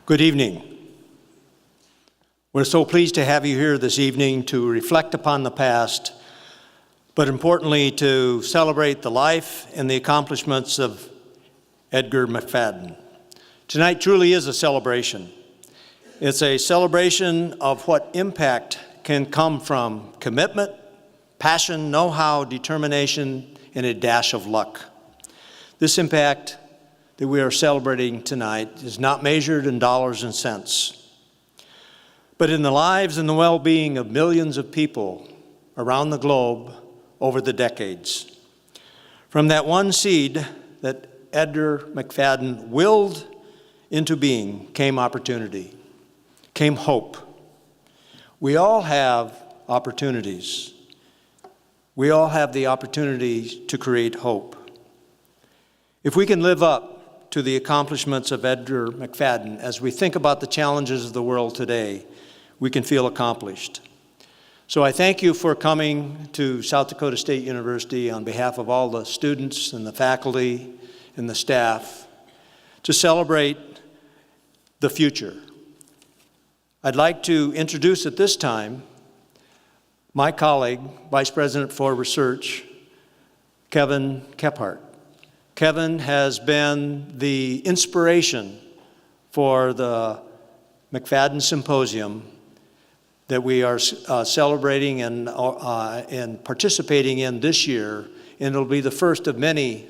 Good evening. We're so pleased to have you here this evening to reflect upon the past, but importantly to celebrate the life and the accomplishments of Edgar McFadden. Tonight truly is a celebration. It's a celebration of what impact can come from commitment, passion, know-how, determination, and a dash of luck. This impact that we are celebrating tonight is not measured in dollars and cents, but in the lives and the well-being of millions of people around the globe over the decades. From that one seed that Edgar McFadden willed into being came opportunity, came hope. We all have opportunities. We all have the opportunity to create hope. If we can live up to the accomplishments of Edgar McFadden as we think about the challenges of the world today, we can feel accomplished. So I thank you for coming to South Dakota State University on behalf of all the students and the faculty and the staff to celebrate the future. I'd like to introduce at this time my colleague, Vice President for Research, Kephart. Kevin has been the inspiration for the McFadden Symposium that we are celebrating and participating in this year, and it'll be the first of many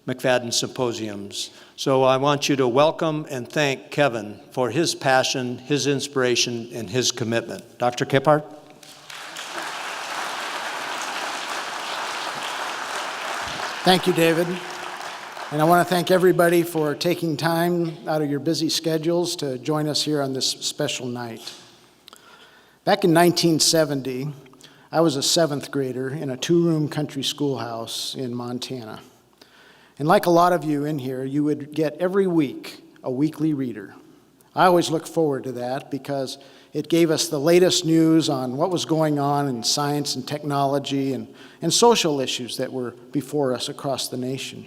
McFadden Symposiums. So I want you to welcome and thank Kevin for his passion, his inspiration, and his commitment. Dr. Kephart. Thank you, David. And I want to thank everybody for taking time out of your busy schedules to join us here on this special night. Back in 1970, I was a seventh grader in a two-room country schoolhouse in Montana. And like a lot of you in here, you would get every week a weekly reader. I always look forward to that because it gave us the latest news on what was going on in science and technology and social issues that were before us across the nation.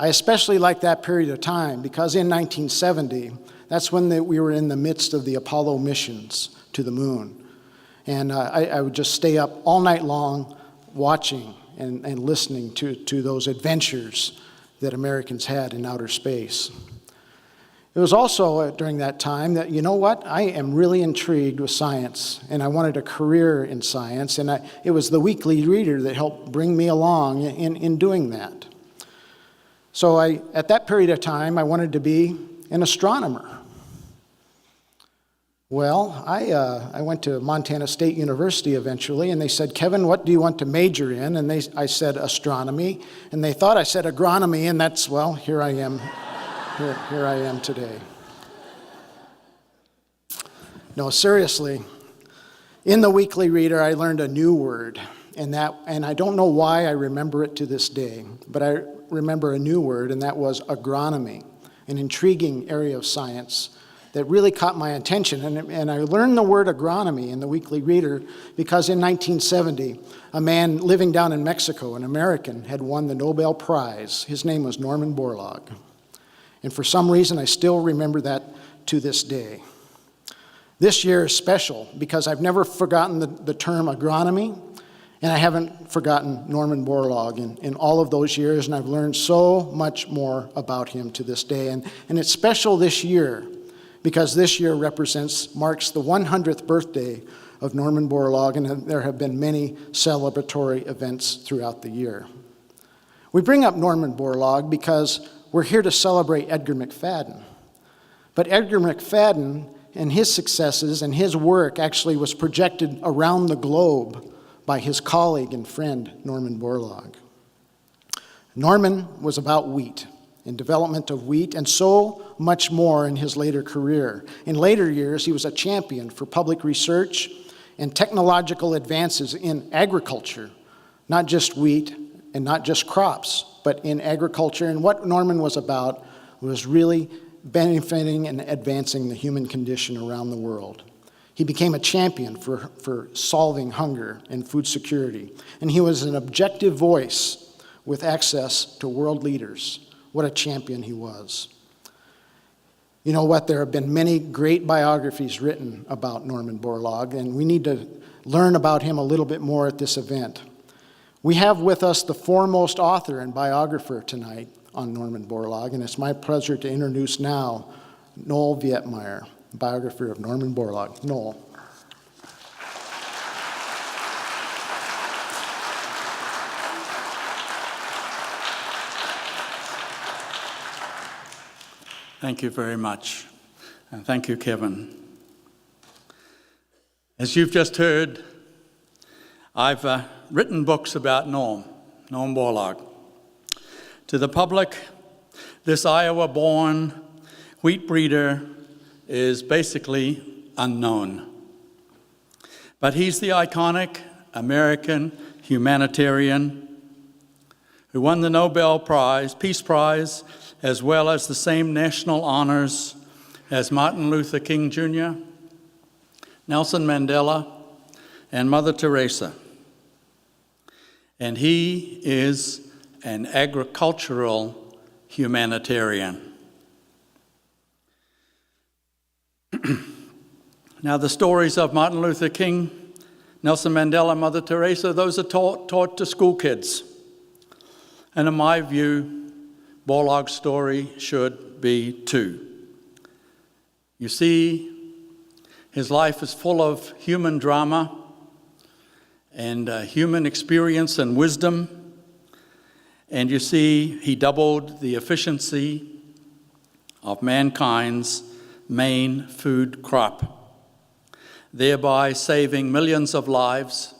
I especially like that period of time because in 1970, that's when we were in the midst of the Apollo missions to the moon. And I would just stay up all night long watching and listening to those adventures that Americans had in outer space. It was also during that time that, you know what, I am really intrigued with science, and I wanted a career in science, and it was the weekly reader that helped bring me along in doing that. So at that period of time, I wanted to be an astronomer. Well, I went to Montana State University eventually, and they said, Kevin, what do you want to major in? And I said astronomy, and they thought I said agronomy, and that's, well, here I am. Here I am today. No, seriously, in the weekly reader, I learned a new word, and I don't know why I remember it to this day, but I remember a new word, and that was agronomy, an intriguing area of science that really caught my attention. And I learned the word agronomy in the weekly reader because in 1970, a man living down in Mexico, an American, had won the Nobel Prize. His name was Norman Borlaug. And for some reason, I still remember that to this day. This year is special because I've never forgotten the term agronomy, and I haven't forgotten Norman Borlaug in all of those years, and I've learned so much more about him to this day. And it's special this year because this year marks the 100th birthday of Norman Borlaug, and there have been many celebratory events throughout the year. We bring up Norman Borlaug because we're here to celebrate Edgar McFadden. But Edgar McFadden and his successes and his work actually was projected around the globe by his colleague and friend, Norman Borlaug. Norman was about wheat and development of wheat and so much more in his later career. In later years, he was a champion for public research and technological advances in agriculture, not just wheat and not just crops, but in agriculture. And what Norman was about was really benefiting and advancing the human condition around the world. He became a champion for solving hunger and food security. And he was an objective voice with access to world leaders. What a champion he was. You know what? There have been many great biographies written about Norman Borlaug, and we need to learn about him a little bit more at this event. We have with us the foremost author and biographer tonight on Norman Borlaug, and it's my pleasure to introduce now Noel Vietmeyer, biographer of Norman Borlaug. Noel. Thank you very much, and thank you, Kevin. As you've just heard, I've written books about Norm Borlaug. To the public, this Iowa-born wheat breeder is basically unknown. But he's the iconic American humanitarian who won the Nobel Prize, Peace Prize, as well as the same national honors as Martin Luther King Jr., Nelson Mandela, and Mother Teresa. And he is an agricultural humanitarian. Now, the stories of Martin Luther King, Nelson Mandela, Mother Teresa, those are taught to school kids. And in my view, Borlaug's story should be too. You see, his life is full of human drama and human experience and wisdom. And you see, he doubled the efficiency of mankind's main food crop, thereby saving millions of lives,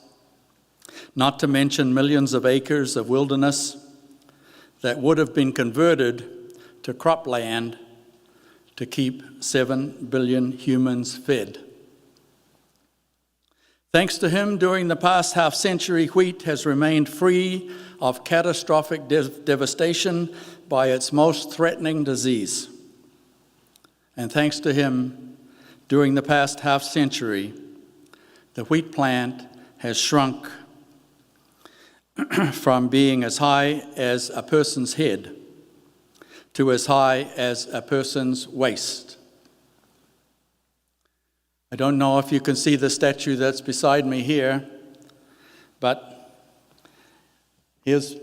not to mention millions of acres of wilderness that would have been converted to cropland to keep 7 billion humans fed. Thanks to him, during the past half-century, wheat has remained free of catastrophic devastation by its most threatening disease. And thanks to him, during the past half-century, the wheat plant has shrunk from being as high as a person's head to as high as a person's waist. I don't know if you can see the statue that's beside me here, but his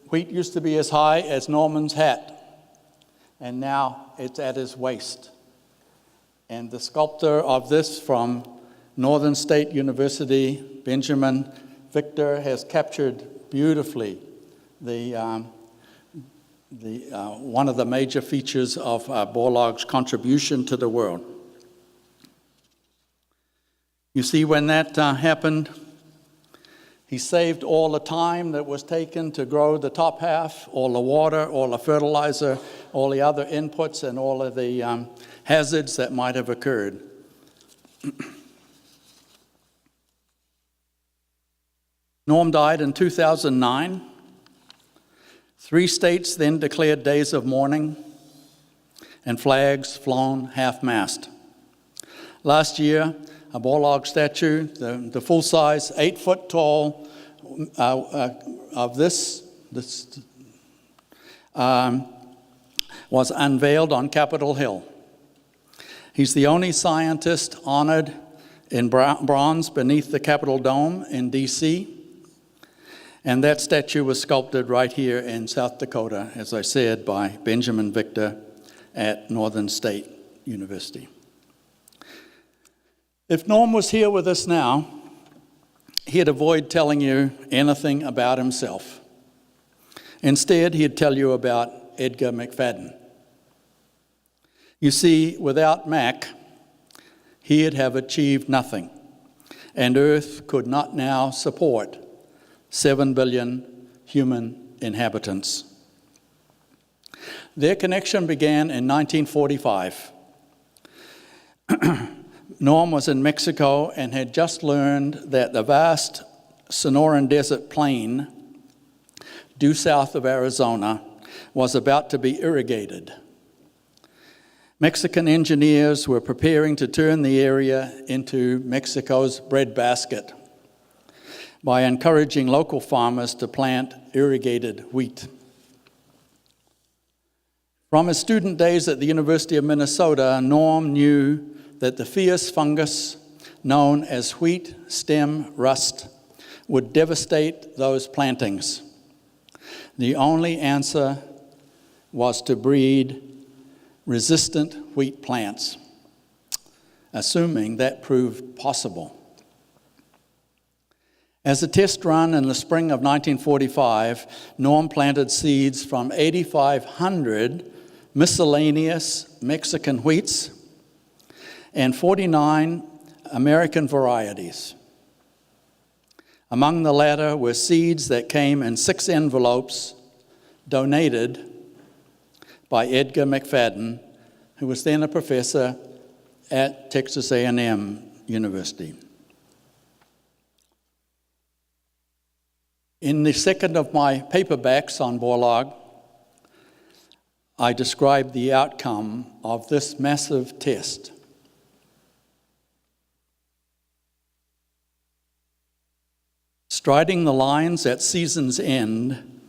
wheat used to be as high as Norman's hat, and now it's at his waist. And the sculptor of this from Northern State University, Benjamin Victor, has captured beautifully one of the major features of Borlaug's contribution to the world. You see, when that happened, he saved all the time that was taken to grow the top half, all the water, all the fertilizer, all the other inputs, and all of the hazards that might have occurred. Norm died in 2009. 3 states then declared days of mourning and flags flown half-mast. Last year, a Borlaug statue, the full-size, 8-foot-tall of this was unveiled on Capitol Hill. He's the only scientist honored in bronze beneath the Capitol Dome in D.C., and that statue was sculpted right here in South Dakota, as I said, by Benjamin Victor at Northern State University. If Norm was here with us now, he'd avoid telling you anything about himself. Instead, he'd tell you about Edgar McFadden. You see, without Mac, he'd have achieved nothing, and Earth could not now support 7 billion human inhabitants. Their connection began in 1945. Norm was in Mexico and had just learned that the vast Sonoran Desert Plain, due south of Arizona, was about to be irrigated. Mexican engineers were preparing to turn the area into Mexico's breadbasket by encouraging local farmers to plant irrigated wheat. From his student days at the University of Minnesota, Norm knew that the fierce fungus known as wheat stem rust would devastate those plantings. The only answer was to breed resistant wheat plants, assuming that proved possible. As a test run in the spring of 1945, Norm planted seeds from 8,500 miscellaneous Mexican wheats and 49 American varieties. Among the latter were seeds that came in 6 envelopes donated by Edgar McFadden, who was then a professor at Texas A&M University. In the second of my paperbacks on Borlaug, I described the outcome of this massive test. Striding the lines at season's end,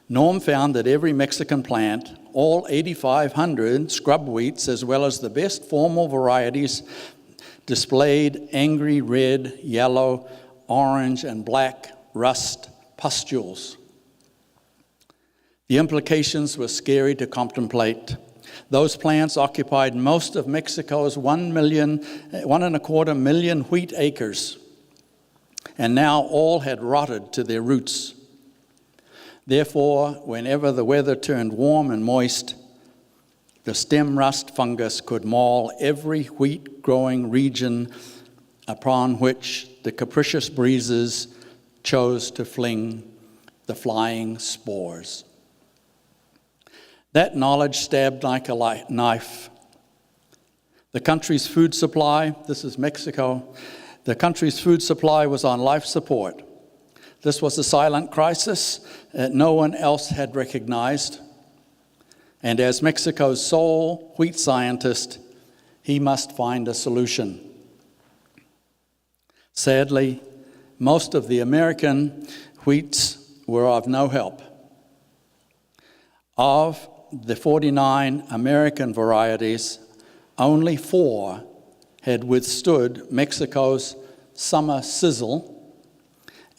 Norm found that every Mexican plant, all 8,500 scrub wheats, as well as the best formal varieties, displayed angry red, yellow, orange, and black rust pustules. The implications were scary to contemplate. Those plants occupied most of Mexico's 1.25 million wheat acres, and now all had rotted to their roots. Therefore, whenever the weather turned warm and moist, the stem rust fungus could maul every wheat-growing region upon which the capricious breezes chose to fling the flying spores. That knowledge stabbed like a knife. The country's food supply, this is Mexico, the country's food supply was on life support. This was a silent crisis that no one else had recognized. And as Mexico's sole wheat scientist, he must find a solution. Sadly, most of the American wheats were of no help. Of the 49 American varieties, only 4 had withstood Mexico's summer sizzle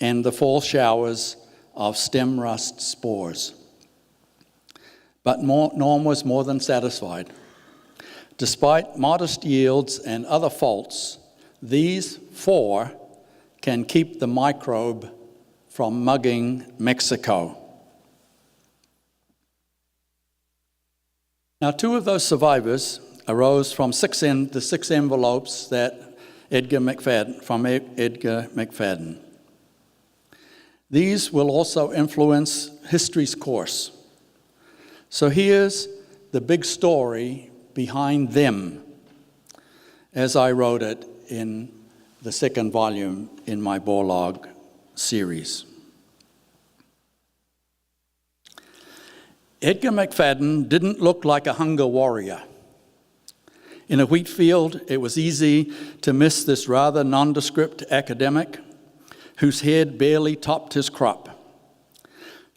and the fall showers of stem rust spores. But Norm was more than satisfied. Despite modest yields and other faults, these 4 can keep the microbe from mugging Mexico. Now, 2 of those survivors arose from the 6 envelopes that Edgar McFadden. These will also influence history's course. So here's the big story behind them, as I wrote it in the 2nd volume in my Borlaug series. Edgar McFadden didn't look like a hunger warrior. In a wheat field, it was easy to miss this rather nondescript academic whose head barely topped his crop.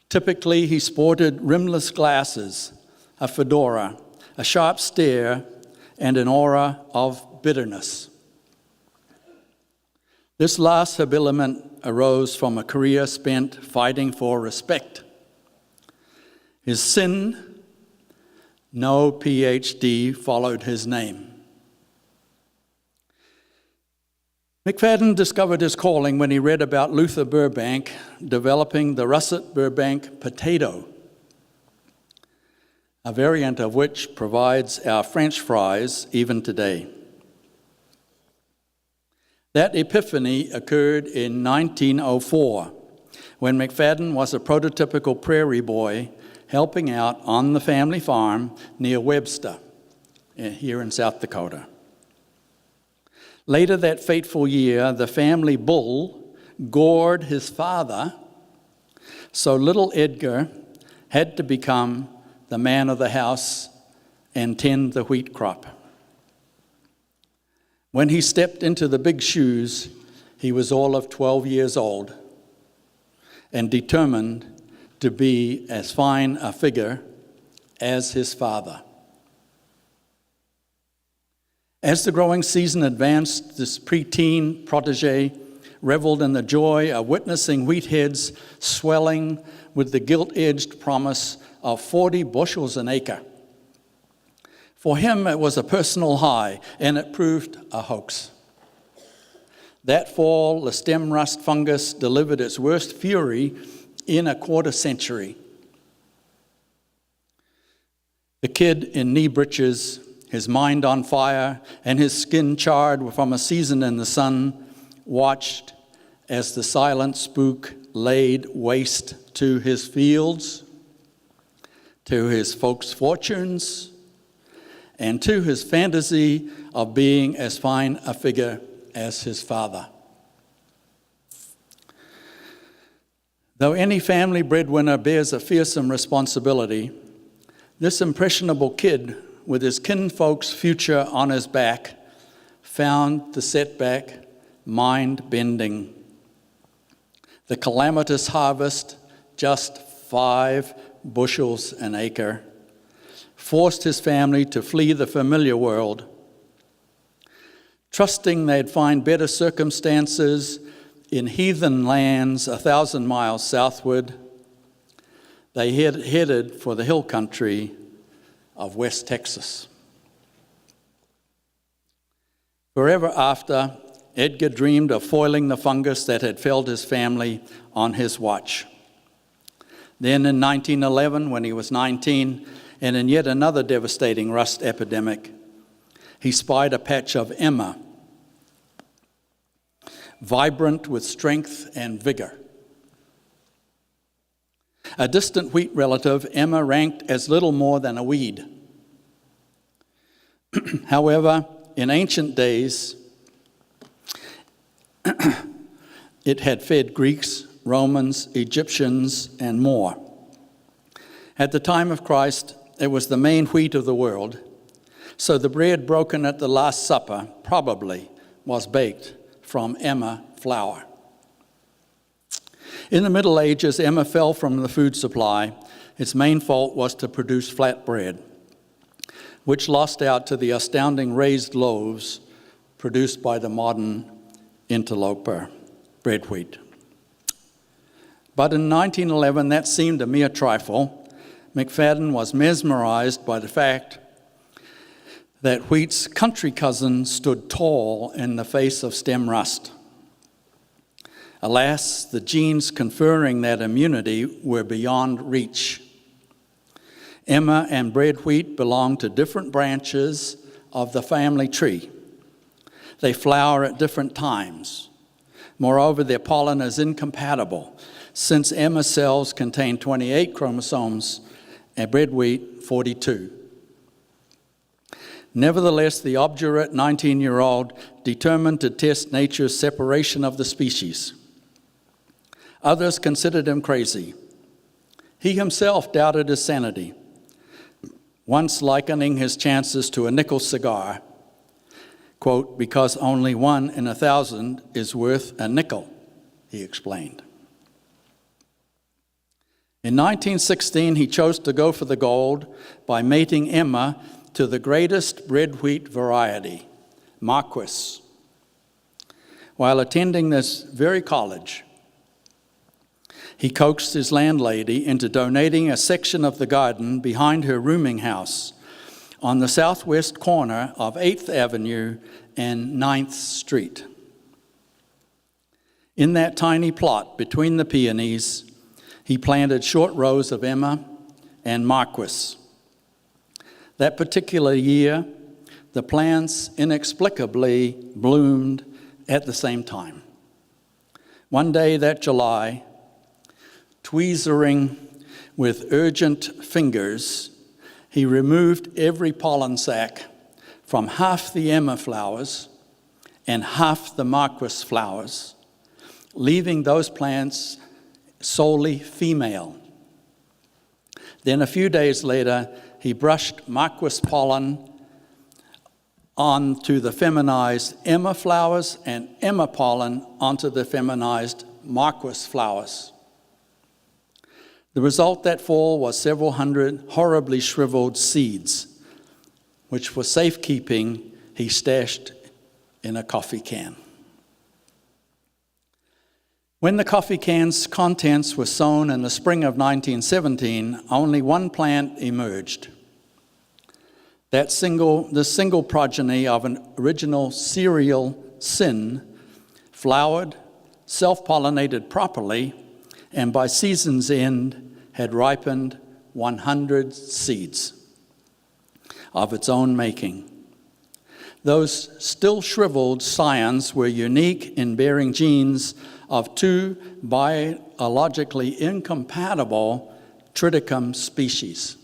Typically, he sported rimless glasses, a fedora, a sharp stare, and an aura of bitterness. This last habiliment arose from a career spent fighting for respect. His sin, no PhD, followed his name. McFadden discovered his calling when he read about Luther Burbank developing the russet Burbank potato, a variant of which provides our French fries even today. That epiphany occurred in 1904, when McFadden was a prototypical prairie boy helping out on the family farm near Webster, here in South Dakota. Later that fateful year, the family bull gored his father, so little Edgar had to become the man of the house and tend the wheat crop. When he stepped into the big shoes, he was all of 12 years old and determined to be as fine a figure as his father. As the growing season advanced, this preteen protege reveled in the joy of witnessing wheat heads swelling with the gilt-edged promise of 40 bushels an acre. For him, it was a personal high, and it proved a hoax. That fall, the stem rust fungus delivered its worst fury in a quarter century. The kid in knee breeches, his mind on fire, and his skin charred from a season in the sun, watched as the silent spook laid waste to his fields, to his folks' fortunes, and to his fantasy of being as fine a figure as his father. Though any family breadwinner bears a fearsome responsibility, this impressionable kid with his kinfolk's future on his back found the setback mind-bending. The calamitous harvest, just 5 bushels an acre, forced his family to flee the familiar world. Trusting they'd find better circumstances in heathen lands 1,000 miles southward, they headed for the hill country of West Texas. Forever after, Edgar dreamed of foiling the fungus that had felled his family on his watch. Then in 1911, when he was 19, and in yet another devastating rust epidemic, he spied a patch of emma, vibrant with strength and vigor. A distant wheat relative, emma ranked as little more than a weed. However, in ancient days, it had fed Greeks, Romans, Egyptians, and more. At the time of Christ, it was the main wheat of the world, so the bread broken at the Last Supper probably was baked from emma flour. In the Middle Ages, emma fell from the food supply. Its main fault was to produce flat bread, which lost out to the astounding raised loaves produced by the modern interloper bread wheat. But in 1911, that seemed a mere trifle. McFadden was mesmerized by the fact that wheat's country cousin stood tall in the face of stem rust. Alas, the genes conferring that immunity were beyond reach. Emma and bread wheat belong to different branches of the family tree. They flower at different times. Moreover, their pollen is incompatible, since emma cells contain 28 chromosomes and bread wheat 42. Nevertheless, the obdurate 19-year-old determined to test nature's separation of the species. Others considered him crazy. He himself doubted his sanity, once likening his chances to a nickel cigar, quote, because only 1 in 1,000 is worth a nickel, he explained. In 1916, he chose to go for the gold by mating emma to the greatest bread wheat variety, Marquis. While attending this very college, he coaxed his landlady into donating a section of the garden behind her rooming house on the southwest corner of 8th Avenue and 9th Street. In that tiny plot between the peonies, he planted short rows of emma and Marquis. That particular year, the plants inexplicably bloomed at the same time. One day that July, tweezering with urgent fingers, he removed every pollen sac from half the emma flowers and half the Marquis flowers, leaving those plants solely female. Then a few days later, he brushed Marquis pollen onto the feminized emma flowers and emma pollen onto the feminized Marquis flowers. The result that fall was several hundred horribly shriveled seeds, which for safekeeping he stashed in a coffee can. When the coffee can's contents were sown in the spring of 1917, only one plant emerged. This single progeny of an original cereal sin flowered, self-pollinated properly, and by season's end had ripened 100 seeds of its own making. Those still shriveled scions were unique in bearing genes of two biologically incompatible triticum species.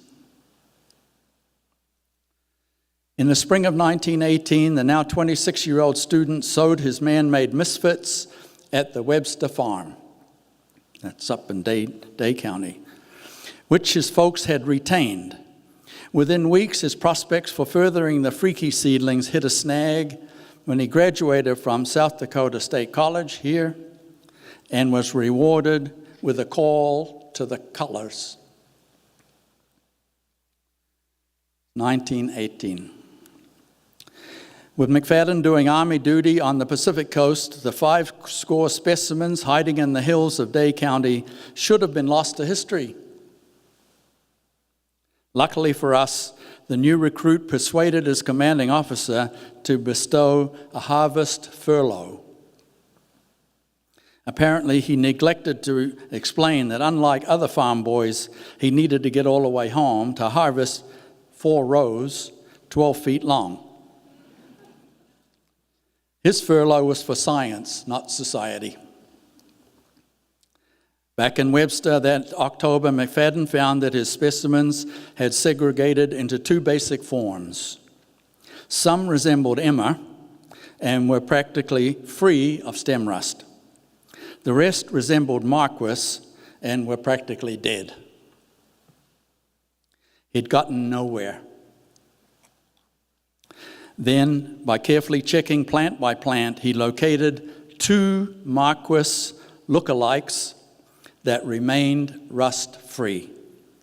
In the spring of 1918, the now 26-year-old student sowed his man-made misfits at the Webster farm. That's up in Day County, which his folks had retained. Within weeks, his prospects for furthering the freaky seedlings hit a snag when he graduated from South Dakota State College here and was rewarded with a call to the colors. 1918. With McFadden doing Army duty on the Pacific Coast, the 5 specimens hiding in the hills of Day County should have been lost to history. Luckily for us, the new recruit persuaded his commanding officer to bestow a harvest furlough. Apparently, he neglected to explain that unlike other farm boys, he needed to get all the way home to harvest 4 rows, 12 feet long. His furlough was for science, not society. Back in Webster that October, McFadden found that his specimens had segregated into 2 basic forms. Some resembled emmer and were practically free of stem rust. The rest resembled marquis and were practically dead. He'd gotten nowhere. Then, by carefully checking plant by plant, he located 2 marquis lookalikes that remained rust-free.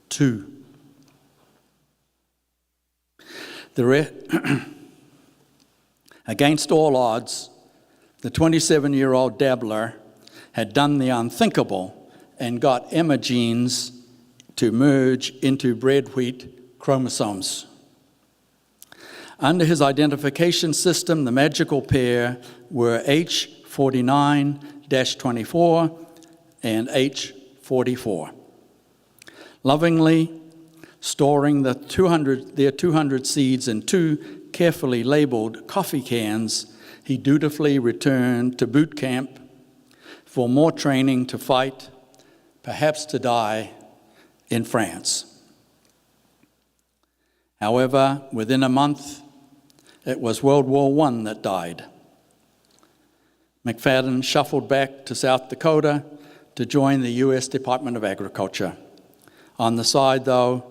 2. Against all odds, the 27-year-old dabbler had done the unthinkable and got emmer genes to merge into bread wheat chromosomes. Under his identification system, the magical pair were H49-24 and H44. Lovingly storing their 200 seeds in 2 carefully labeled coffee cans, he dutifully returned to boot camp for more training to fight, perhaps to die, in France. However, within a month, it was World War I that died. McFadden shuffled back to South Dakota to join the U.S. Department of Agriculture. On the side, though,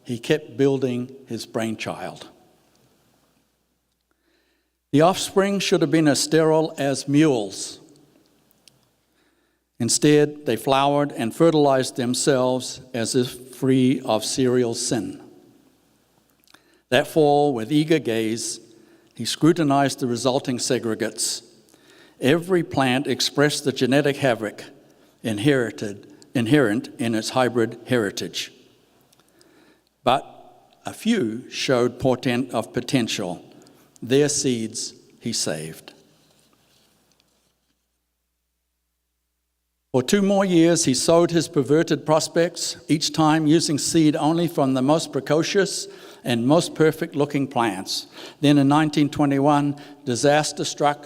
he kept building his brainchild. The offspring should have been as sterile as mules. Instead, they flowered and fertilized themselves as if free of cereal sin. That fall, with eager gaze, he scrutinized the resulting segregates. Every plant expressed the genetic havoc inherent in its hybrid heritage. But a few showed portent of potential. Their seeds he saved. For 2 more years, he sowed his perverted prospects, each time using seed only from the most precocious and most perfect-looking plants. Then in 1921, disaster struck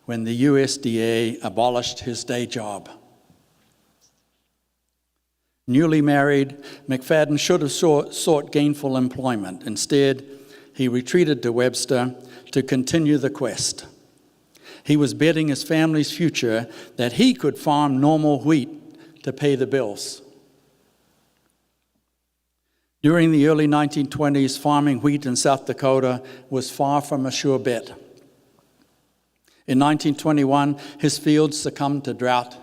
when the USDA abolished his day job. Newly married, McFadden should have sought gainful employment. Instead, he retreated to Webster to continue the quest. He was betting his family's future that he could farm normal wheat to pay the bills. During the early 1920s, farming wheat in South Dakota was far from a sure bet. In 1921, his fields succumbed to drought.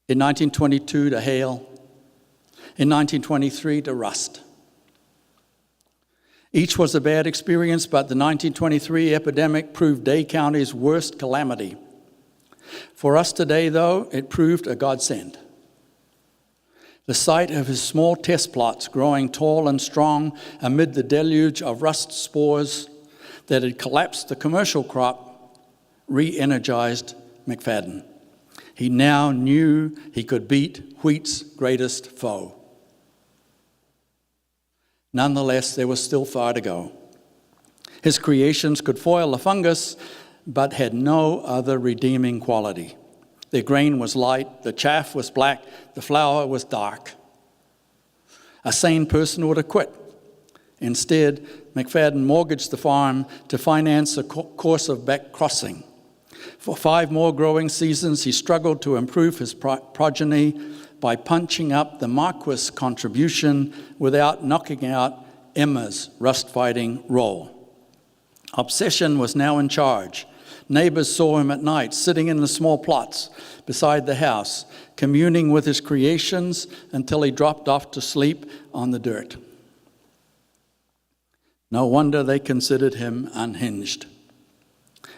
in 1922 to hail, in 1923 to rust. Each was a bad experience, but the 1923 epidemic proved Day County's worst calamity. For us today, though, it proved a godsend. The sight of his small test plots growing tall and strong amid the deluge of rust spores that had collapsed the commercial crop re-energized McFadden. He now knew he could beat wheat's greatest foe. Nonetheless, there was still far to go. His creations could foil the fungus, but had no other redeeming quality. Their grain was light, the chaff was black, the flour was dark. A sane person would have quit. Instead, McFadden mortgaged the farm to finance a course of back crossing. For 5 more growing seasons, he struggled to improve his progeny by punching up the Marquis contribution without knocking out Emma's rust-fighting role. Obsession was now in charge. Neighbors saw him at night, sitting in the small plots beside the house, communing with his creations until he dropped off to sleep on the dirt. No wonder they considered him unhinged.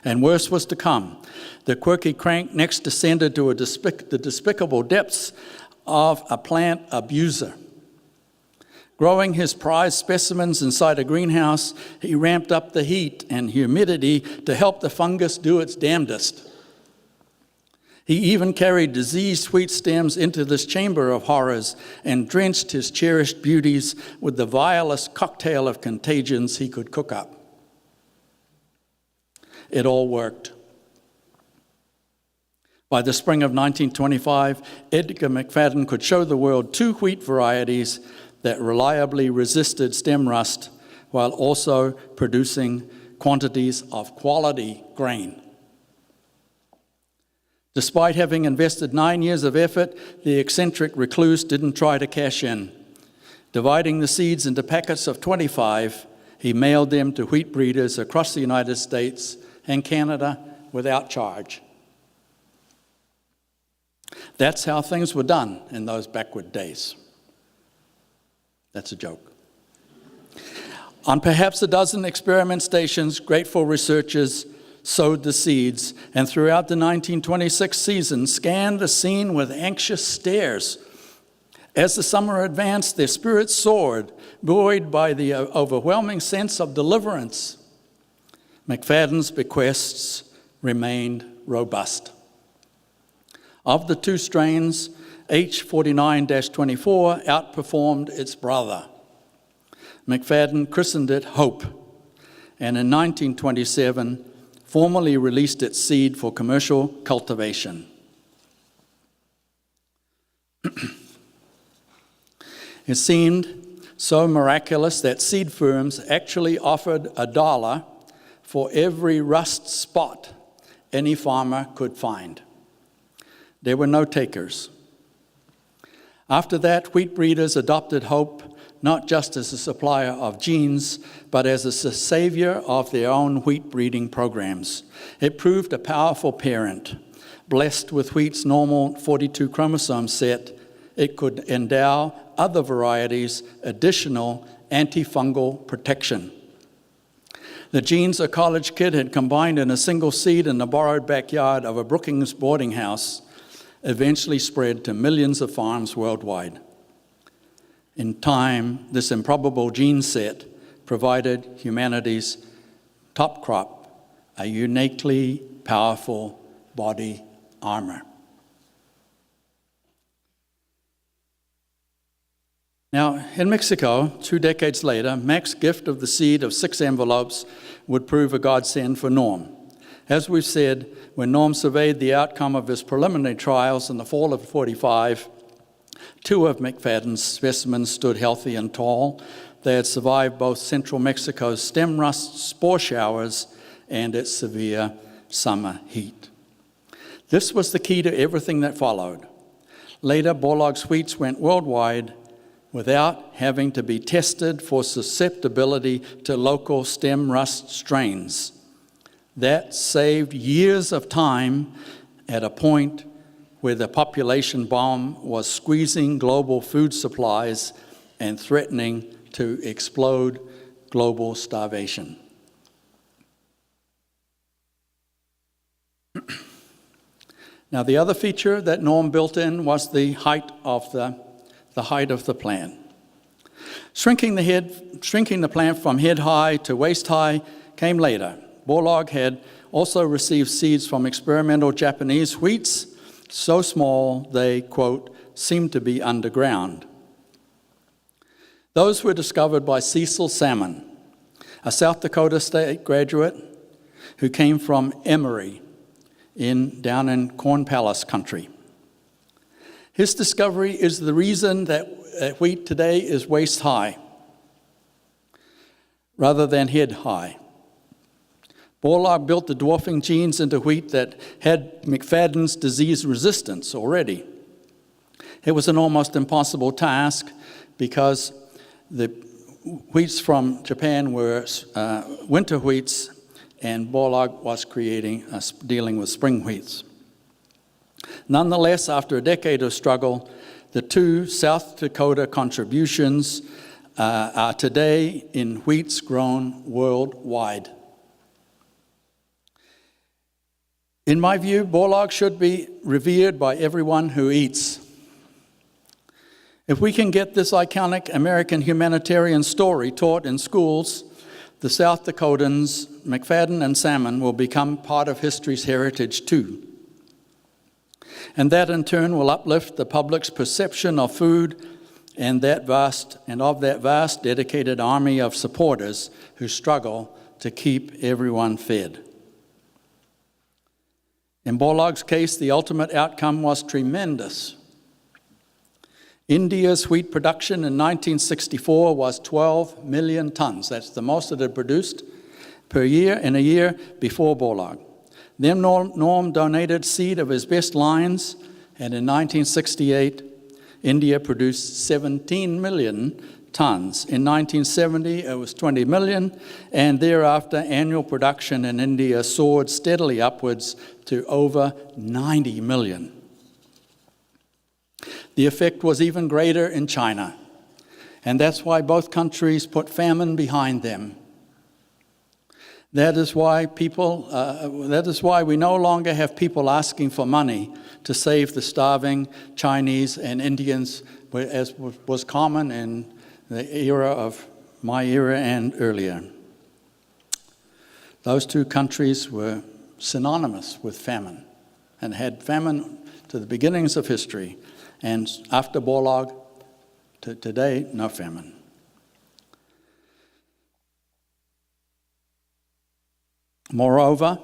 And worse was to come. The quirky crank next descended to the despicable depths of a plant abuser. Growing his prized specimens inside a greenhouse, he ramped up the heat and humidity to help the fungus do its damnedest. He even carried diseased wheat stems into this chamber of horrors and drenched his cherished beauties with the vilest cocktail of contagions he could cook up. It all worked. By the spring of 1925, Edgar McFadden could show the world 2 wheat varieties that reliably resisted stem rust while also producing quantities of quality grain. Despite having invested 9 years of effort, the eccentric recluse didn't try to cash in. Dividing the seeds into packets of 25, he mailed them to wheat breeders across the United States and Canada without charge. That's how things were done in those backward days. That's a joke. On perhaps a dozen experiment stations, grateful researchers sowed the seeds, and throughout the 1926 season scanned the scene with anxious stares. As the summer advanced, their spirits soared, buoyed by the overwhelming sense of deliverance. McFadden's bequests remained robust. Of the 2 strains, H49-24 outperformed its brother. McFadden christened it Hope, and in 1927 formally released its seed for commercial cultivation. It seemed so miraculous that seed firms actually offered $1 for every rust spot any farmer could find. There were no takers. After that, wheat breeders adopted Hope not just as a supplier of genes, but as a savior of their own wheat breeding programs. It proved a powerful parent. Blessed with wheat's normal 42 chromosome set, it could endow other varieties additional antifungal protection. The genes a college kid had combined in a single seed in the borrowed backyard of a Brookings boarding house eventually spread to millions of farms worldwide. In time, this improbable gene set provided humanity's top crop, a uniquely powerful body armor. Now, in Mexico, 2 decades later, Mac's gift of the seed of 6 envelopes would prove a godsend for Norm. As we've said, when Norm surveyed the outcome of his preliminary trials in the fall of '45, 2 of McFadden's specimens stood healthy and tall. They had survived both central Mexico's stem rust spore showers and its severe summer heat. This was the key to everything that followed. Later, Borlaug's wheats went worldwide without having to be tested for susceptibility to local stem rust strains. That saved years of time at a point where the population bomb was squeezing global food supplies and threatening to explode global starvation. Now, the other feature that Norm built in was the height of the plant. Shrinking the plant from head high to waist high came later. Borlaug had also received seeds from experimental Japanese wheats, so small they, quote, seemed to be underground. Those were discovered by Cecil Salmon, a South Dakota State graduate who came from Emory down in Corn Palace country. His discovery is the reason that wheat today is waist high rather than head high. Borlaug built the dwarfing genes into wheat that had McFadden's disease resistance already. It was an almost impossible task because the wheats from Japan were winter wheats, and Borlaug was dealing with spring wheats. Nonetheless, after a decade of struggle, the two South Dakota contributions are today in wheats grown worldwide. In my view, Borlaug should be revered by everyone who eats. If we can get this iconic American humanitarian story taught in schools, the South Dakotans, McFadden and Salmon, will become part of history's heritage too. And that in turn will uplift the public's perception of food and of that vast dedicated army of supporters who struggle to keep everyone fed. In Borlaug's case, the ultimate outcome was tremendous. India's wheat production in 1964 was 12 million tons. That's the most it had produced per year in a year before Borlaug. Then Norm donated seed of his best lines, and in 1968, India produced 17 million tons. In 1970, it was 20 million, and thereafter, annual production in India soared steadily upwards to over 90 million. The effect was even greater in China, and that's why both countries put famine behind them. That is why we no longer have people asking for money to save the starving Chinese and Indians, as was common in the era of my era and earlier. Those two countries were synonymous with famine and had famine to the beginnings of history. And after Borlaug, to today, no famine. Moreover,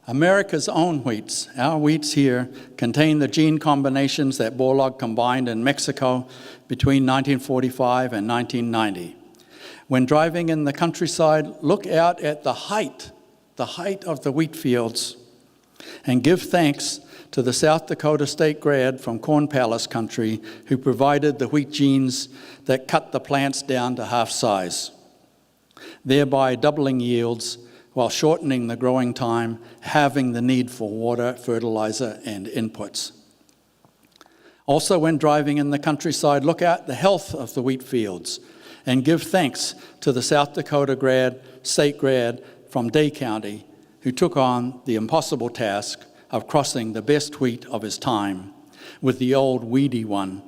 America's own wheats, our wheats here, contain the gene combinations that Borlaug combined in Mexico between 1945 and 1990. When driving in the countryside, look out at the height of the wheat fields, and give thanks to the South Dakota State grad from Corn Palace country who provided the wheat genes that cut the plants down to half size, thereby doubling yields while shortening the growing time, halving the need for water, fertilizer, and inputs. Also, when driving in the countryside, look at the health of the wheat fields and give thanks to the South Dakota state grad from Day County who took on the impossible task of crossing the best wheat of his time with the old weedy one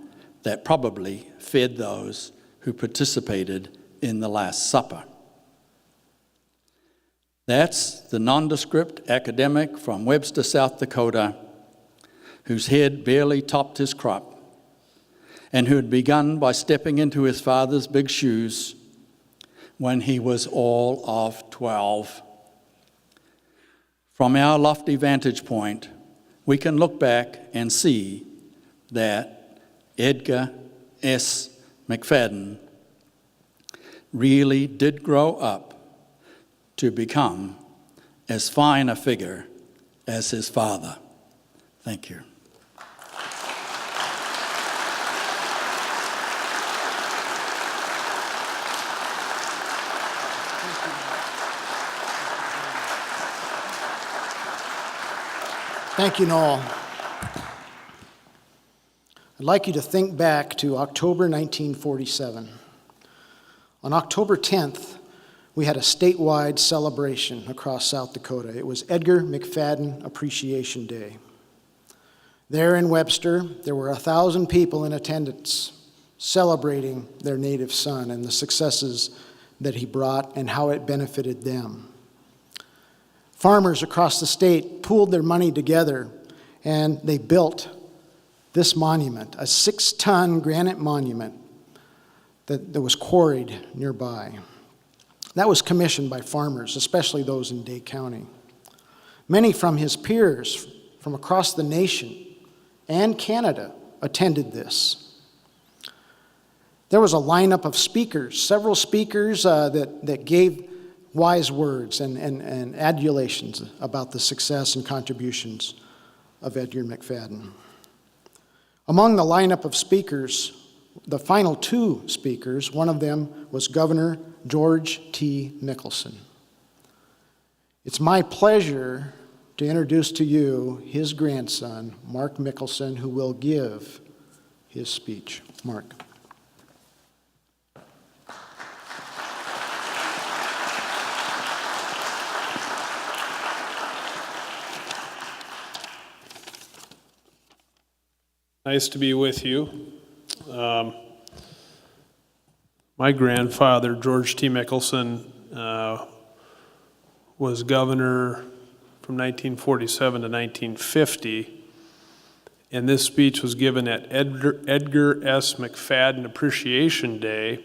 that probably fed those who participated in the Last Supper. That's the nondescript academic from Webster, South Dakota, whose head barely topped his crop, and who had begun by stepping into his father's big shoes when he was all of 12. From our lofty vantage point, we can look back and see that Edgar S. McFadden really did grow up to become as fine a figure as his father. Thank you. Thank you, Noel. I'd like you to think back to October 1947. On October 10th, we had a statewide celebration across South Dakota. It was Edgar McFadden Appreciation Day. There in Webster, there were 1,000 people in attendance celebrating their native son and the successes that he brought and how it benefited them. Farmers across the state pooled their money together and they built this monument, a 6-ton granite monument that was quarried nearby. That was commissioned by farmers, especially those in Day County. Many from his peers from across the nation and Canada attended this. There was a lineup of speakers, several speakers that gave wise words and adulations about the success and contributions of Edgar McFadden. Among the lineup of speakers, the final 2 speakers, one of them was Governor George T. Mickelson. It's my pleasure to introduce to you his grandson, Mark Mickelson, who will give his speech. Mark. Nice to be with you. My grandfather, George T. Mickelson, was governor from 1947 to 1950, and this speech was given at Edgar S. McFadden Appreciation Day,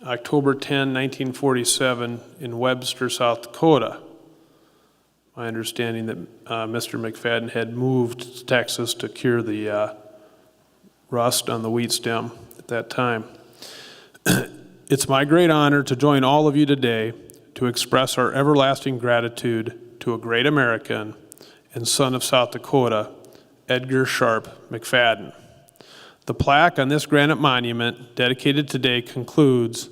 October 10, 1947, in Webster, South Dakota. My understanding that Mr. McFadden had moved to Texas to cure the rust on the wheat stem at that time. It's my great honor to join all of you today to express our everlasting gratitude to a great American and son of South Dakota, Edgar Sharp McFadden. The plaque on this granite monument dedicated today concludes,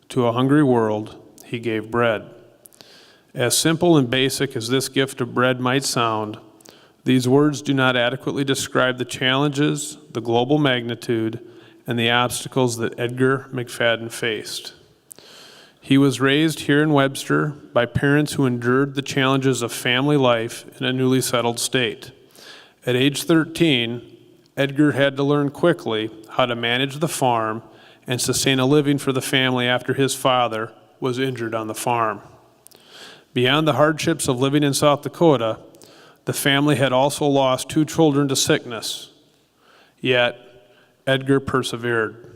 "To a hungry world, he gave bread." As simple and basic as this gift of bread might sound, these words do not adequately describe the challenges, the global magnitude, and the obstacles that Edgar McFadden faced. He was raised here in Webster by parents who endured the challenges of family life in a newly settled state. At age 13, Edgar had to learn quickly how to manage the farm and sustain a living for the family after his father was injured on the farm. Beyond the hardships of living in South Dakota, the family had also lost 2 children to sickness. Yet, Edgar persevered.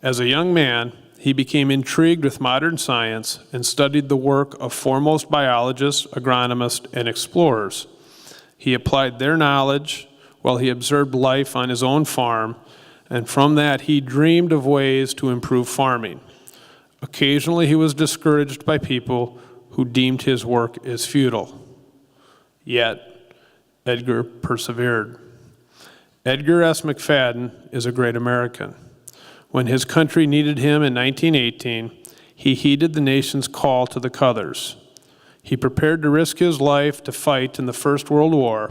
As a young man, he became intrigued with modern science and studied the work of foremost biologists, agronomists, and explorers. He applied their knowledge while he observed life on his own farm, and from that he dreamed of ways to improve farming. Occasionally he was discouraged by people who deemed his work as futile. Yet, Edgar persevered. Edgar S. McFadden is a great American. When his country needed him in 1918, he heeded the nation's call to the colors. He prepared to risk his life to fight in the First World War,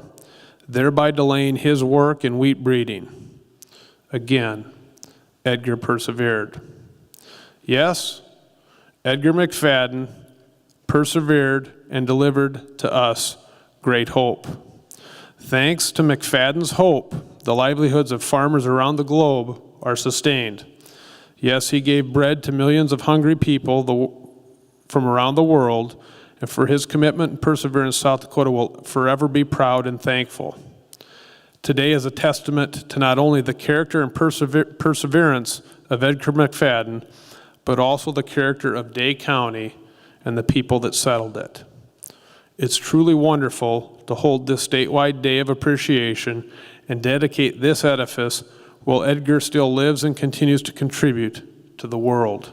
thereby delaying his work in wheat breeding. Again, Edgar persevered. Yes, Edgar McFadden persevered and delivered to us great hope. Thanks to McFadden's hope, the livelihoods of farmers around the globe are sustained. Yes, he gave bread to millions of hungry people from around the world, and for his commitment and perseverance, South Dakota will forever be proud and thankful. Today is a testament to not only the character and perseverance of Edgar McFadden, but also the character of Day County and the people that settled it. It's truly wonderful to hold this statewide day of appreciation and dedicate this edifice while Edgar still lives and continues to contribute to the world.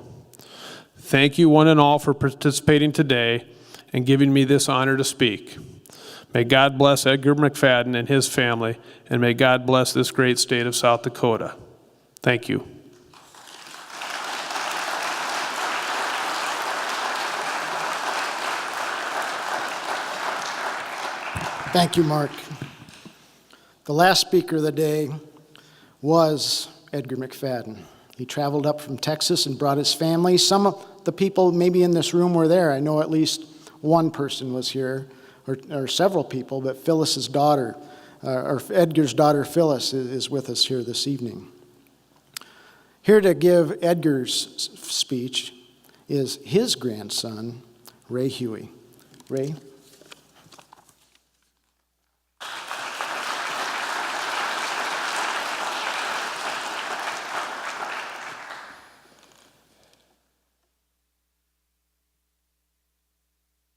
Thank you one and all for participating today and giving me this honor to speak. May God bless Edgar McFadden and his family, and may God bless this great state of South Dakota. Thank you. Thank you, Mark. The last speaker of the day was Edgar McFadden. He traveled up from Texas and brought his family. Some of the people maybe in this room were there. I know at least one person was here, or several people, but Phyllis's daughter, or Edgar's daughter Phyllis is with us here this evening. Here to give Edgar's speech is his grandson, Ray Huey. Ray?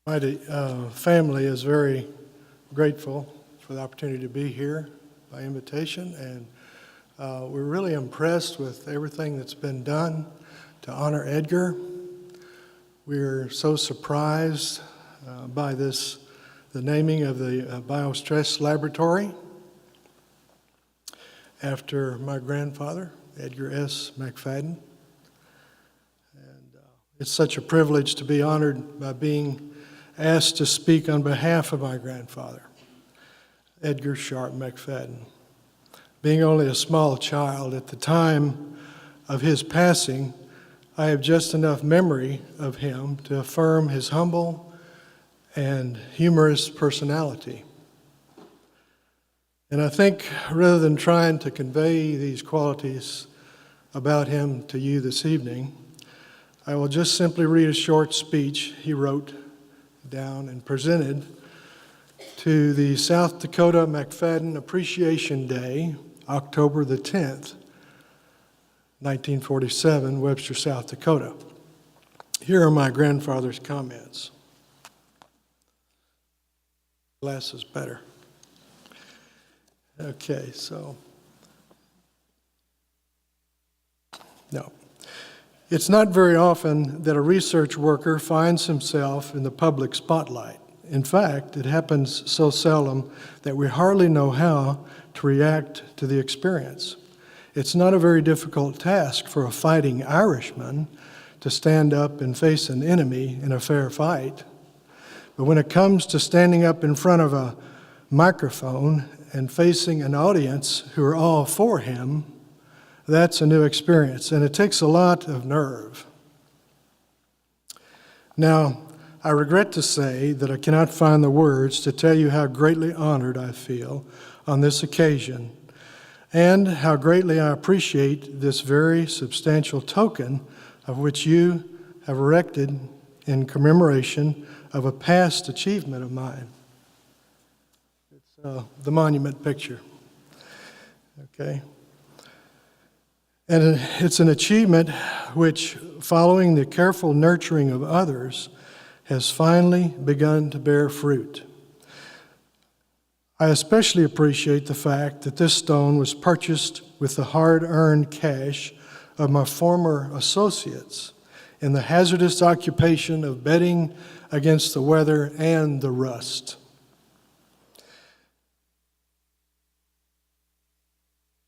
My family is very grateful for the opportunity to be here by invitation, and we're really impressed with everything that's been done to honor Edgar. We're so surprised by the naming of the biostress laboratory after my grandfather, Edgar S. McFadden. And it's such a privilege to be honored by being asked to speak on behalf of my grandfather, Edgar Sharp McFadden. Being only a small child at the time of his passing, I have just enough memory of him to affirm his humble and humorous personality. And I think rather than trying to convey these qualities about him to you this evening, I will just simply read a short speech he wrote down and presented to the South Dakota McFadden Appreciation Day, October the 10th, 1947, Webster, South Dakota. Here are my grandfather's comments. Glass is better. Okay, so. No. It's not very often that a research worker finds himself in the public spotlight. In fact, it happens so seldom that we hardly know how to react to the experience. It's not a very difficult task for a fighting Irishman to stand up and face an enemy in a fair fight. But when it comes to standing up in front of a microphone and facing an audience who are all for him, that's a new experience, and it takes a lot of nerve. Now, I regret to say that I cannot find the words to tell you how greatly honored I feel on this occasion, and how greatly I appreciate this very substantial token of which you have erected in commemoration of a past achievement of mine. It's the monument picture, okay? And it's an achievement which, following the careful nurturing of others, has finally begun to bear fruit. I especially appreciate the fact that this stone was purchased with the hard-earned cash of my former associates in the hazardous occupation of betting against the weather and the rust.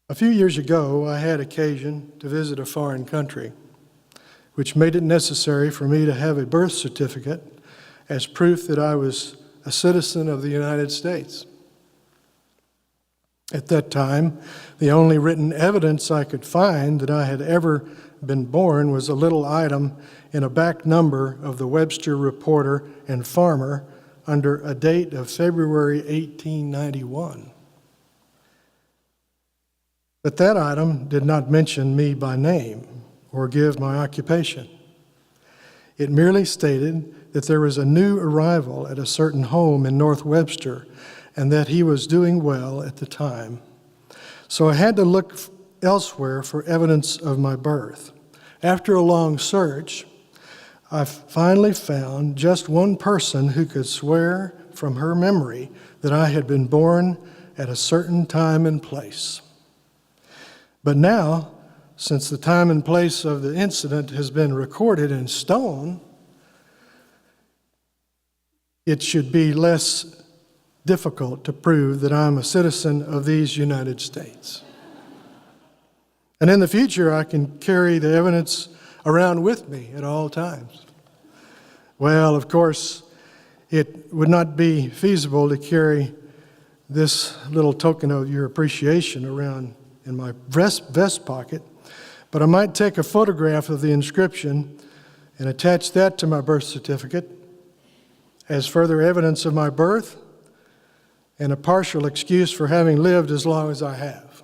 A few years ago, I had occasion to visit a foreign country, which made it necessary for me to have a birth certificate as proof that I was a citizen of the United States. At that time, the only written evidence I could find that I had ever been born was a little item in a back number of the Webster Reporter and Farmer under a date of February 1891. But that item did not mention me by name or give my occupation. It merely stated that there was a new arrival at a certain home in North Webster and that he was doing well at the time. So I had to look elsewhere for evidence of my birth. After a long search, I finally found just one person who could swear from her memory that I had been born at a certain time and place. But now, since the time and place of the incident has been recorded in stone, it should be less difficult to prove that I'm a citizen of these United States. And in the future, I can carry the evidence around with me at all times. Well, of course, it would not be feasible to carry this little token of your appreciation around in my vest pocket, but I might take a photograph of the inscription and attach that to my birth certificate as further evidence of my birth and a partial excuse for having lived as long as I have.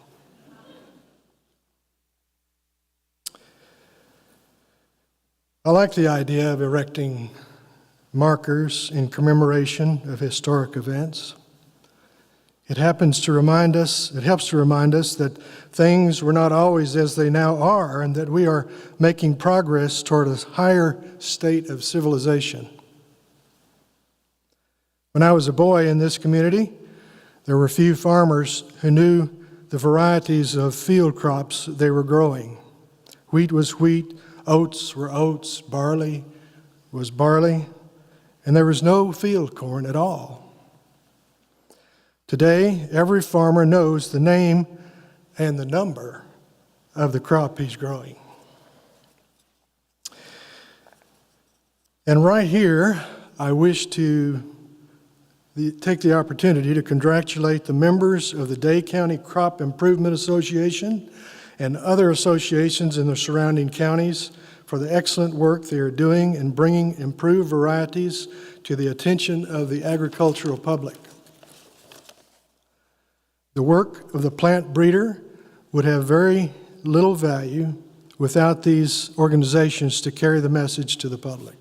I like the idea of erecting markers in commemoration of historic events. It helps to remind us that things were not always as they now are, and that we are making progress toward a higher state of civilization. When I was a boy in this community, there were few farmers who knew the varieties of field crops they were growing. Wheat was wheat, oats were oats, barley was barley, and there was no field corn at all. Today, every farmer knows the name and the number of the crop he's growing. And right here, I wish to take the opportunity to congratulate the members of the Day County Crop Improvement Association and other associations in the surrounding counties for the excellent work they are doing in bringing improved varieties to the attention of the agricultural public. The work of the plant breeder would have very little value without these organizations to carry the message to the public.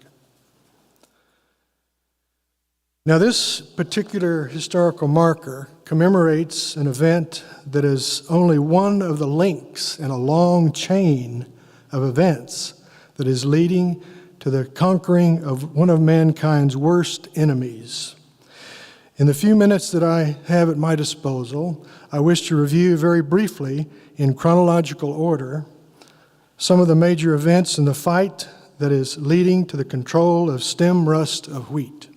Now, this particular historical marker commemorates an event that is only one of the links in a long chain of events that is leading to the conquering of one of mankind's worst enemies. In the few minutes that I have at my disposal, I wish to review very briefly, in chronological order, some of the major events in the fight that is leading to the control of stem rust of wheat.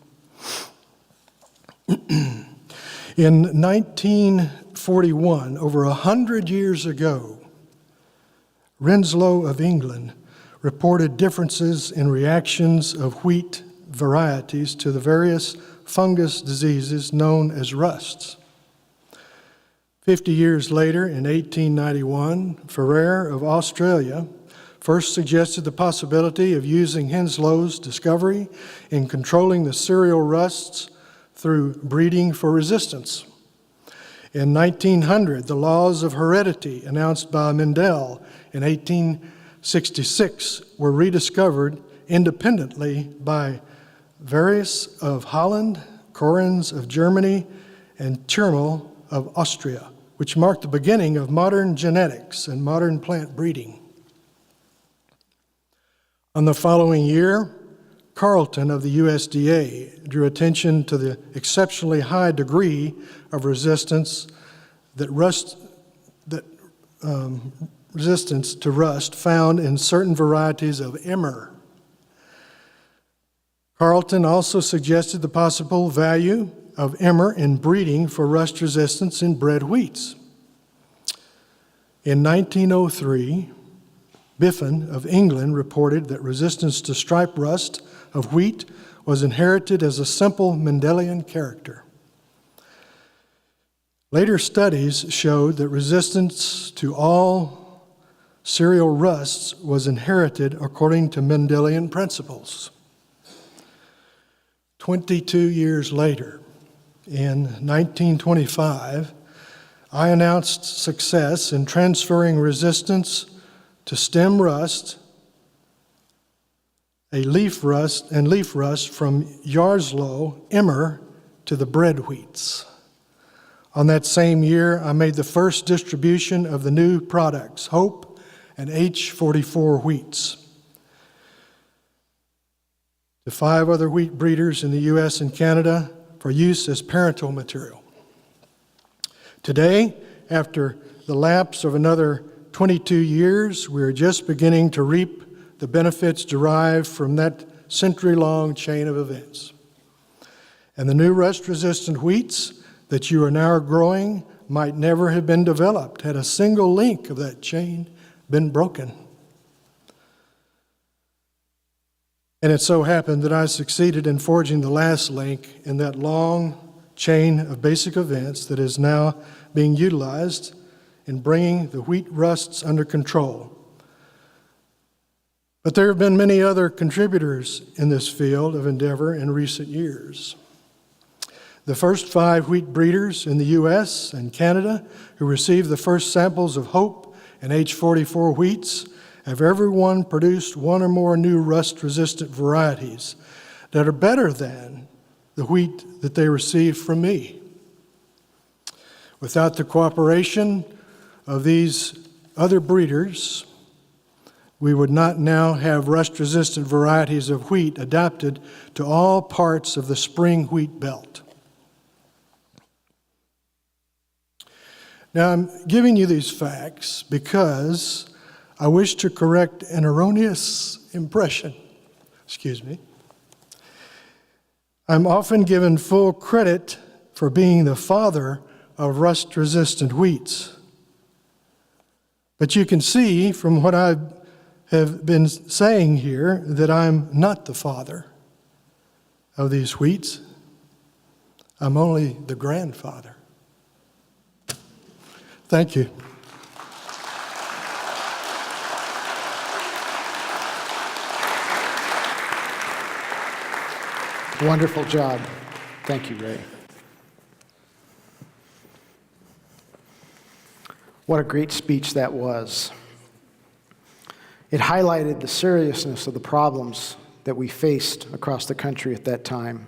In 1941, over 100 years ago, Rinslow of England reported differences in reactions of wheat varieties to the various fungus diseases known as rusts. 50 years later, in 1891, Ferrer of Australia first suggested the possibility of using Henslow's discovery in controlling the cereal rusts through breeding for resistance. In 1900, the laws of heredity announced by Mendel in 1866 were rediscovered independently by Varius of Holland, Correns of Germany, and Tschirmel of Austria, which marked the beginning of modern genetics and modern plant breeding. On the following year, Carleton of the USDA drew attention to the exceptionally high degree of resistance resistance to rust found in certain varieties of emmer. Carleton also suggested the possible value of emmer in breeding for rust resistance in bred wheats. In 1903, Biffen of England reported that resistance to stripe rust of wheat was inherited as a simple Mendelian character. Later studies showed that resistance to all cereal rusts was inherited according to Mendelian principles. 22 years later, in 1925, I announced success in transferring resistance to stem rust, leaf rust from Yarslow emmer to the bred wheats. On that same year, I made the first distribution of the new products, Hope and H44 wheats, to 5 other wheat breeders in the U.S. and Canada for use as parental material. Today, after the lapse of another 22 years, we are just beginning to reap the benefits derived from that century-long chain of events. And the new rust-resistant wheats that you are now growing might never have been developed had a single link of that chain been broken. And it so happened that I succeeded in forging the last link in that long chain of basic events that is now being utilized in bringing the wheat rusts under control. But there have been many other contributors in this field of endeavor in recent years. The first 5 wheat breeders in the U.S. and Canada who received the first samples of Hope and H44 wheats have everyone produced one or more new rust-resistant varieties that are better than the wheat that they received from me. Without the cooperation of these other breeders, we would not now have rust-resistant varieties of wheat adapted to all parts of the spring wheat belt. Now, I'm giving you these facts because I wish to correct an erroneous impression. Excuse me. I'm often given full credit for being the father of rust-resistant wheats. But you can see from what I have been saying here that I'm not the father of these wheats. I'm only the grandfather. Thank you. Wonderful job. Thank you, Ray. What a great speech that was. It highlighted the seriousness of the problems that we faced across the country at that time.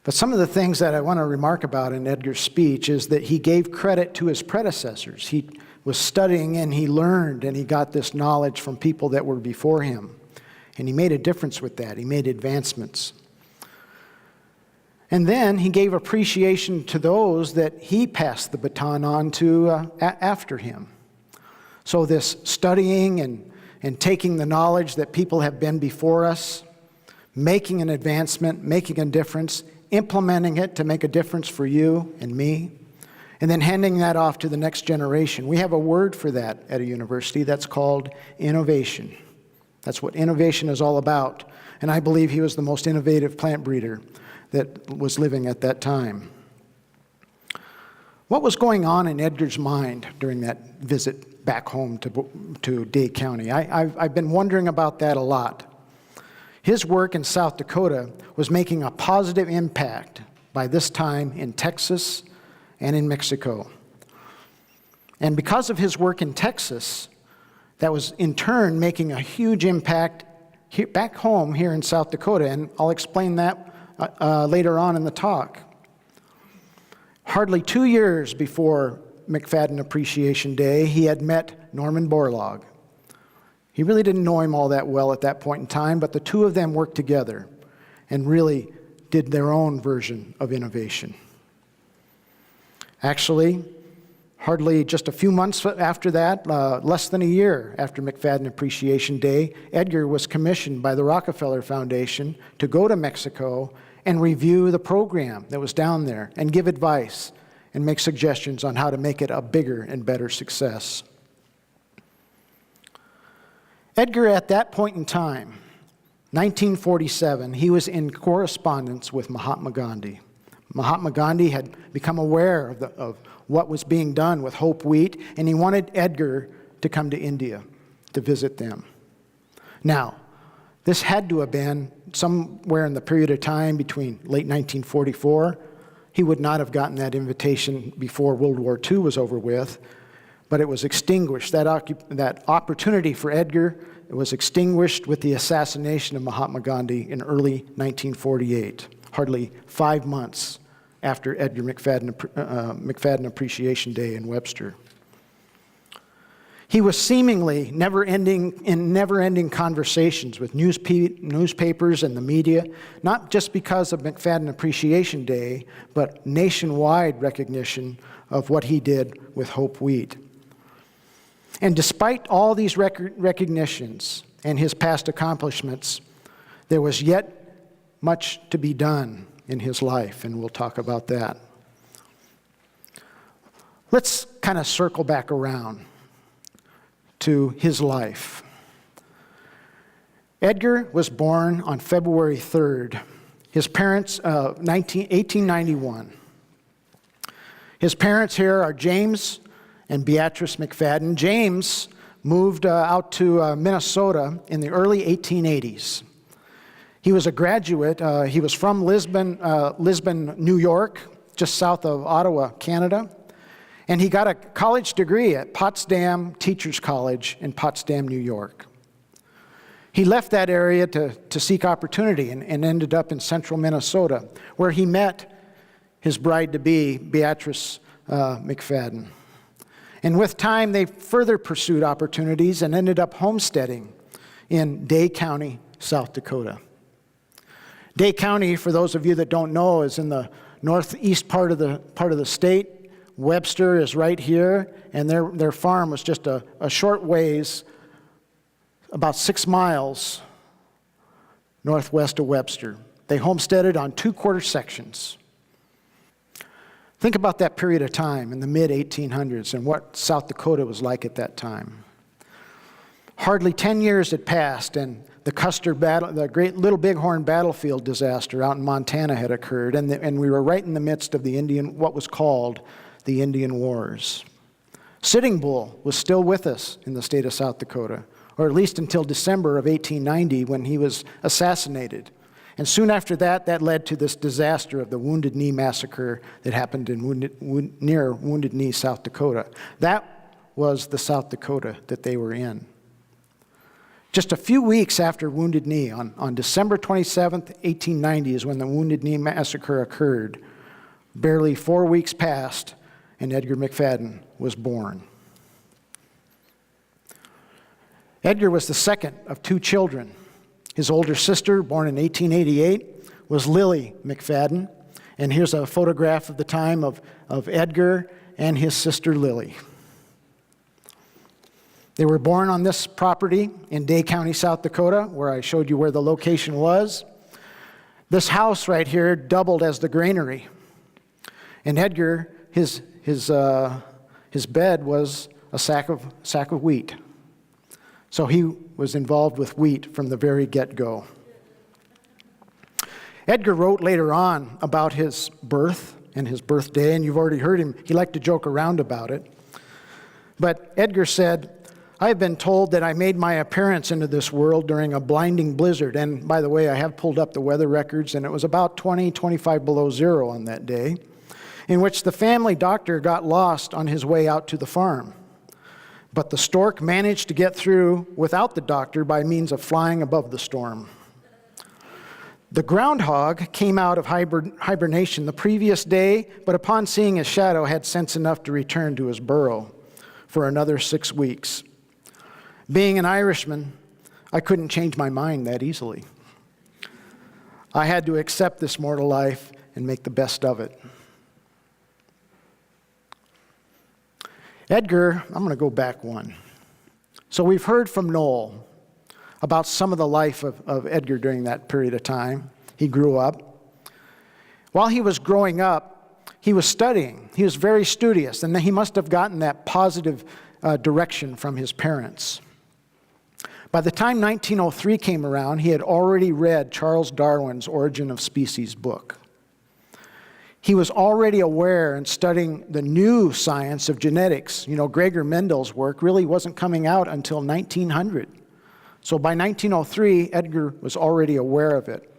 But some of the things that I want to remark about in Edgar's speech is that he gave credit to his predecessors. He was studying and he learned and he got this knowledge from people that were before him. And he made a difference with that. He made advancements. And then he gave appreciation to those that he passed the baton on to after him. So this studying and taking the knowledge that people have been before us, making an advancement, making a difference, implementing it to make a difference for you and me, and then handing that off to the next generation. We have a word for that at a university that's called innovation. That's what innovation is all about. And I believe he was the most innovative plant breeder that was living at that time. What was going on in Edgar's mind during that visit back home to Dade County? I've been wondering about that a lot. His work in South Dakota was making a positive impact by this time in Texas and in Mexico. And because of his work in Texas, that was in turn making a huge impact back home here in South Dakota, and I'll explain that later on in the talk. Hardly 2 years before McFadden Appreciation Day, he had met Norman Borlaug. He really didn't know him all that well at that point in time, but the two of them worked together and really did their own version of innovation. Actually, hardly just a few months after that, less than a year after McFadden Appreciation Day, Edgar was commissioned by the Rockefeller Foundation to go to Mexico and review the program that was down there and give advice and make suggestions on how to make it a bigger and better success. Edgar, at that point in time, 1947, he was in correspondence with Mahatma Gandhi. Mahatma Gandhi had become aware of what was being done with Hope Wheat, and he wanted Edgar to come to India to visit them. Now, this had to have been somewhere in the period of time between late 1944. He would not have gotten that invitation before World War II was over with, but it was extinguished. That opportunity for Edgar, it was extinguished with the assassination of Mahatma Gandhi in early 1948, hardly 5 months after Edgar McFadden Appreciation Day in Webster. He was seemingly never-ending conversations with newspapers and the media, not just because of McFadden Appreciation Day, but nationwide recognition of what he did with Hope Wheat. And despite all these recognitions and his past accomplishments, there was yet much to be done in his life, and we'll talk about that. Let's kind of circle back around to his life. Edgar was born on February 3rd. His parents, 1891. His parents here are James and Beatrice McFadden. James moved out to Minnesota in the early 1880s. He was a graduate. He was from Lisbon, New York, just south of Ottawa, Canada. And he got a college degree at Potsdam Teachers College in Potsdam, New York. He left that area to seek opportunity and ended up in central Minnesota, where he met his bride-to-be, Beatrice McFadden. And with time, they further pursued opportunities and ended up homesteading in Day County, South Dakota. Day County, for those of you that don't know, is in the northeast part of the state. Webster is right here, and their farm was just a short ways, about 6 miles northwest of Webster. They homesteaded on 2/4 sections. Think about that period of time in the mid-1800s and what South Dakota was like at that time. Hardly 10 years had passed, and the Custer battle, the great Little Bighorn battlefield disaster out in Montana had occurred, and we were right in the midst of what was called the Indian Wars. Sitting Bull was still with us in the state of South Dakota, or at least until December of 1890 when he was assassinated. And soon after that, that led to this disaster of the Wounded Knee Massacre that happened near Wounded Knee, South Dakota. That was the South Dakota that they were in. Just a few weeks after Wounded Knee, on December 27th, 1890 is when the Wounded Knee Massacre occurred. Barely 4 weeks passed, and Edgar McFadden was born. Edgar was the second of 2 children. His older sister, born in 1888, was Lily McFadden. And here's a photograph of the time of Edgar and his sister Lily. They were born on this property in Day County, South Dakota, where I showed you where the location was. This house right here doubled as the granary. And Edgar, his bed was a sack of wheat. So he was involved with wheat from the very get-go. Edgar wrote later on about his birth and his birthday, and you've already heard him. He liked to joke around about it. But Edgar said, "I have been told that I made my appearance into this world during a blinding blizzard." And by the way, I have pulled up the weather records, and it was about 25 below zero on that day, in which the family doctor got lost on his way out to the farm. But the stork managed to get through without the doctor by means of flying above the storm. The groundhog came out of hibernation the previous day, but upon seeing his shadow had sense enough to return to his burrow for another 6 weeks. Being an Irishman, I couldn't change my mind that easily. I had to accept this mortal life and make the best of it. Edgar, I'm going to go back one. So we've heard from Noel about some of the life of Edgar during that period of time. He grew up. While he was growing up, he was studying. He was very studious, and he must have gotten that positive direction from his parents. By the time 1903 came around, he had already read Charles Darwin's Origin of Species book. He was already aware and studying the new science of genetics. You know, Gregor Mendel's work really wasn't coming out until 1900. So by 1903, Edgar was already aware of it.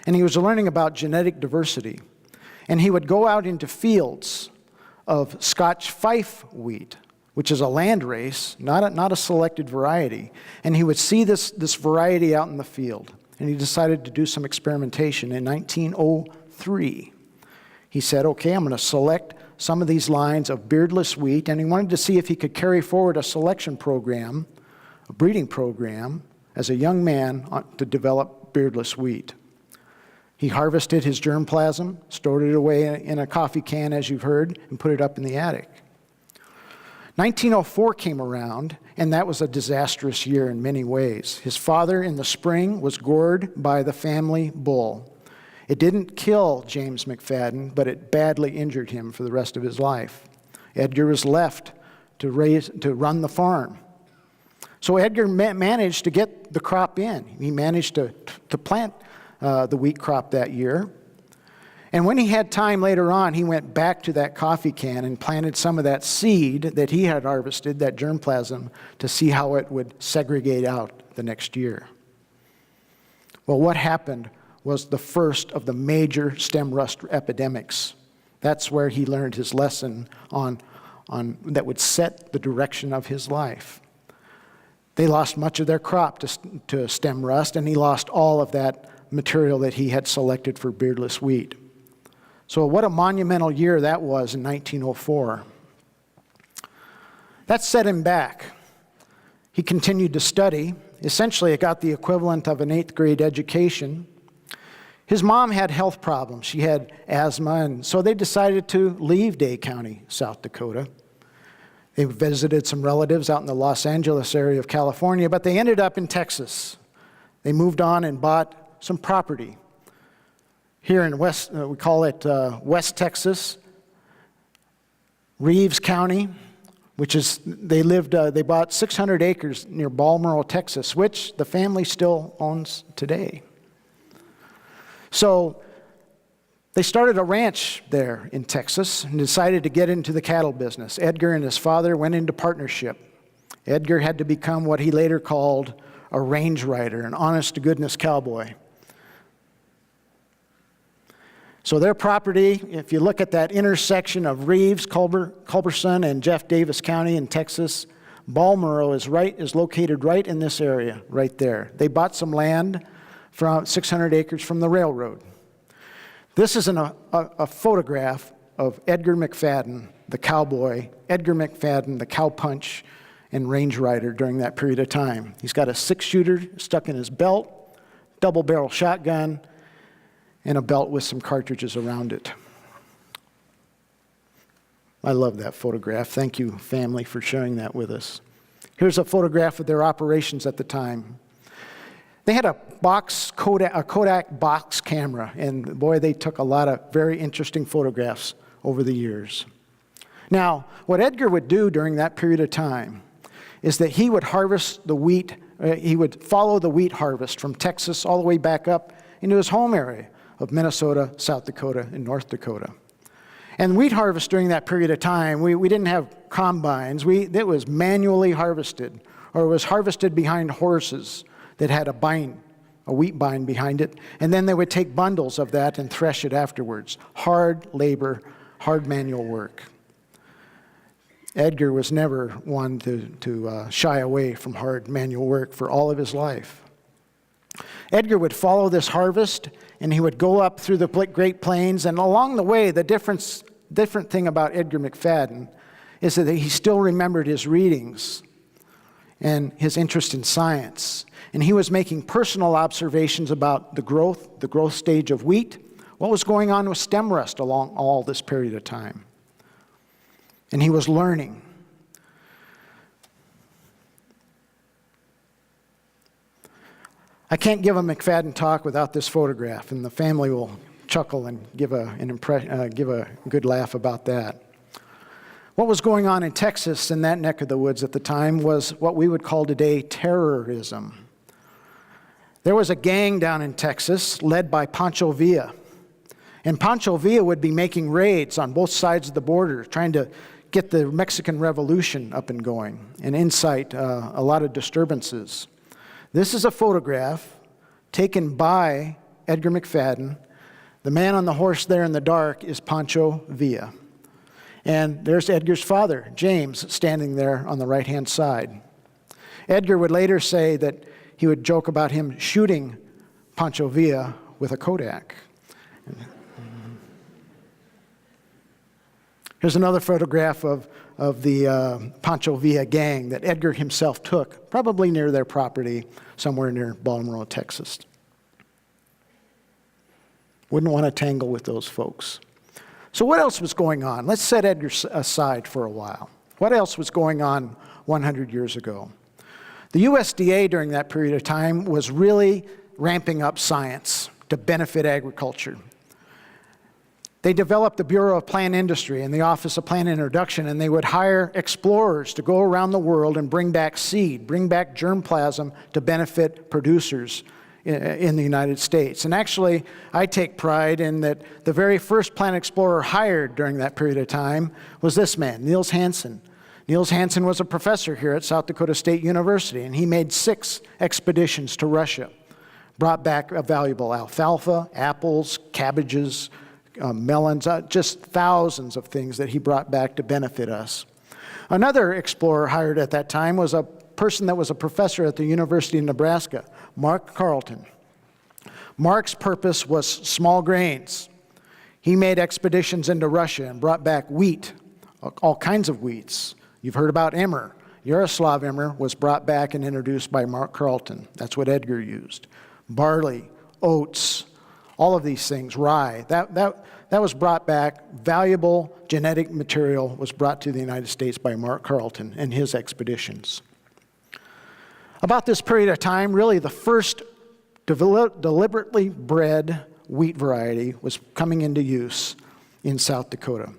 And he was learning about genetic diversity. And he would go out into fields of Scotch Fife wheat, which is a land race, not a selected variety. And he would see this variety out in the field. And he decided to do some experimentation in 1903. He said, okay, I'm going to select some of these lines of beardless wheat, and he wanted to see if he could carry forward a selection program, a breeding program, as a young man to develop beardless wheat. He harvested his germplasm, stored it away in a coffee can, as you've heard, and put it up in the attic. 1904 came around, and that was a disastrous year in many ways. His father, in the spring, was gored by the family bull. It didn't kill James McFadden, but it badly injured him for the rest of his life. Edgar was left to run the farm. So Edgar managed to get the crop in. He managed to plant the wheat crop that year. And when he had time later on, he went back to that coffee can and planted some of that seed that he had harvested, that germplasm, to see how it would segregate out the next year. Well, what happened was the first of the major stem rust epidemics. That's where he learned his lesson on that would set the direction of his life. They lost much of their crop to stem rust, and he lost all of that material that he had selected for beardless wheat. So what a monumental year that was in 1904. That set him back. He continued to study. Essentially, it got the equivalent of an 8th grade education. His mom had health problems. She had asthma, and so they decided to leave Day County, South Dakota. They visited some relatives out in the Los Angeles area of California, but they ended up in Texas. They moved on and bought some property. Here in West, we call it West Texas, Reeves County, which is, they bought 600 acres near Balmoral, Texas, which the family still owns today. So they started a ranch there in Texas and decided to get into the cattle business. Edgar and his father went into partnership. Edgar had to become what he later called a range rider, an honest-to-goodness cowboy. So their property, if you look at that intersection of Reeves, Culberson, and Jeff Davis County in Texas, Balmoral is located right in this area, right there. They bought some land from 600 acres from the railroad. This is a photograph of Edgar McFadden, the cowboy, Edgar McFadden, the cowpunch and range rider during that period of time. He's got a 6-shooter stuck in his belt, double-barrel shotgun, and a belt with some cartridges around it. I love that photograph. Thank you, family, for sharing that with us. Here's a photograph of their operations at the time. They had a Kodak box camera, and boy, they took a lot of very interesting photographs over the years. Now, what Edgar would do during that period of time is that he would harvest the wheat, he would follow the wheat harvest from Texas all the way back up into his home area of Minnesota, South Dakota, and North Dakota. And wheat harvest during that period of time, we didn't have combines. It was manually harvested, or it was harvested behind horses that had a wheat bind behind it, and then they would take bundles of that and thresh it afterwards. Hard labor, hard manual work. Edgar was never one to shy away from hard manual work for all of his life. Edgar would follow this harvest, and he would go up through the Great Plains, and along the way, the different thing about Edgar McFadden is that he still remembered his readings and his interest in science. And he was making personal observations about the growth stage of wheat, what was going on with stem rust along all this period of time. And he was learning. I can't give a McFadden talk without this photograph, and the family will chuckle and give a good laugh about that. What was going on in Texas in that neck of the woods at the time was what we would call today terrorism. There was a gang down in Texas led by Pancho Villa. And Pancho Villa would be making raids on both sides of the border, trying to get the Mexican Revolution up and going and incite a lot of disturbances. This is a photograph taken by Edgar McFadden. The man on the horse there in the dark is Pancho Villa. And there's Edgar's father, James, standing there on the right-hand side. Edgar would later say that he would joke about him shooting Pancho Villa with a Kodak. Here's another photograph of the Pancho Villa gang that Edgar himself took, probably near their property, somewhere near Balmoral, Texas. Wouldn't want to tangle with those folks. So what else was going on? Let's set Edgar aside for a while. What else was going on 100 years ago? The USDA during that period of time was really ramping up science to benefit agriculture. They developed the Bureau of Plant Industry and the Office of Plant Introduction, and they would hire explorers to go around the world and bring back seed, bring back germplasm to benefit producers in the United States. And actually, I take pride in that the very first planet explorer hired during that period of time was this man, Niels Hansen. Niels Hansen was a professor here at South Dakota State University, and he made 6 expeditions to Russia, brought back a valuable alfalfa, apples, cabbages, melons, just thousands of things that he brought back to benefit us. Another explorer hired at that time was a person that was a professor at the University of Nebraska, Mark Carleton. Mark's purpose was small grains. He made expeditions into Russia and brought back wheat, all kinds of wheats. You've heard about emmer. Yaroslav emmer was brought back and introduced by Mark Carleton. That's what Edgar used. Barley, oats, all of these things, rye. That was brought back. Valuable genetic material was brought to the United States by Mark Carleton and his expeditions. About this period of time, really the first deliberately bred wheat variety was coming into use in South Dakota.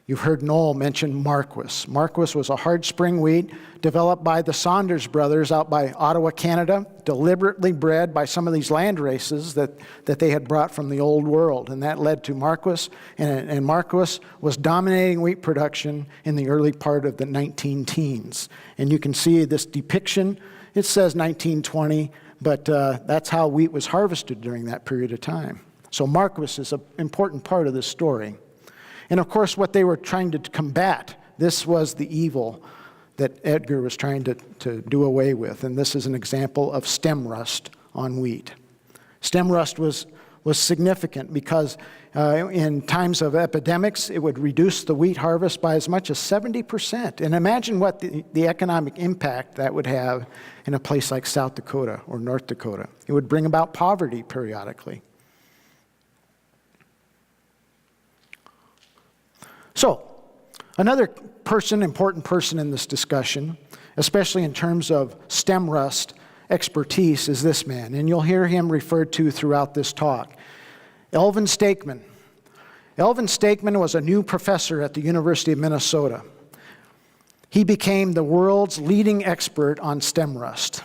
You've heard Noel mention Marquis. Marquis was a hard spring wheat developed by the Saunders brothers out by Ottawa, Canada, deliberately bred by some of these land races that they had brought from the old world. And that led to Marquis, and Marquis was dominating wheat production in the early part of the 19-teens. And you can see this depiction. It says 1920, but that's how wheat was harvested during that period of time. So Marquis is an important part of this story. And of course, what they were trying to combat, this was the evil that Edgar was trying to do away with. And this is an example of stem rust on wheat. Stem rust was significant because in times of epidemics, it would reduce the wheat harvest by as much as 70%. And imagine what the economic impact that would have in a place like South Dakota or North Dakota. It would bring about poverty periodically. So, another important person in this discussion, especially in terms of stem rust expertise, is this man. And you'll hear him referred to throughout this talk. Elvin Stakeman. Elvin Stakeman was a new professor at the University of Minnesota. He became the world's leading expert on stem rust.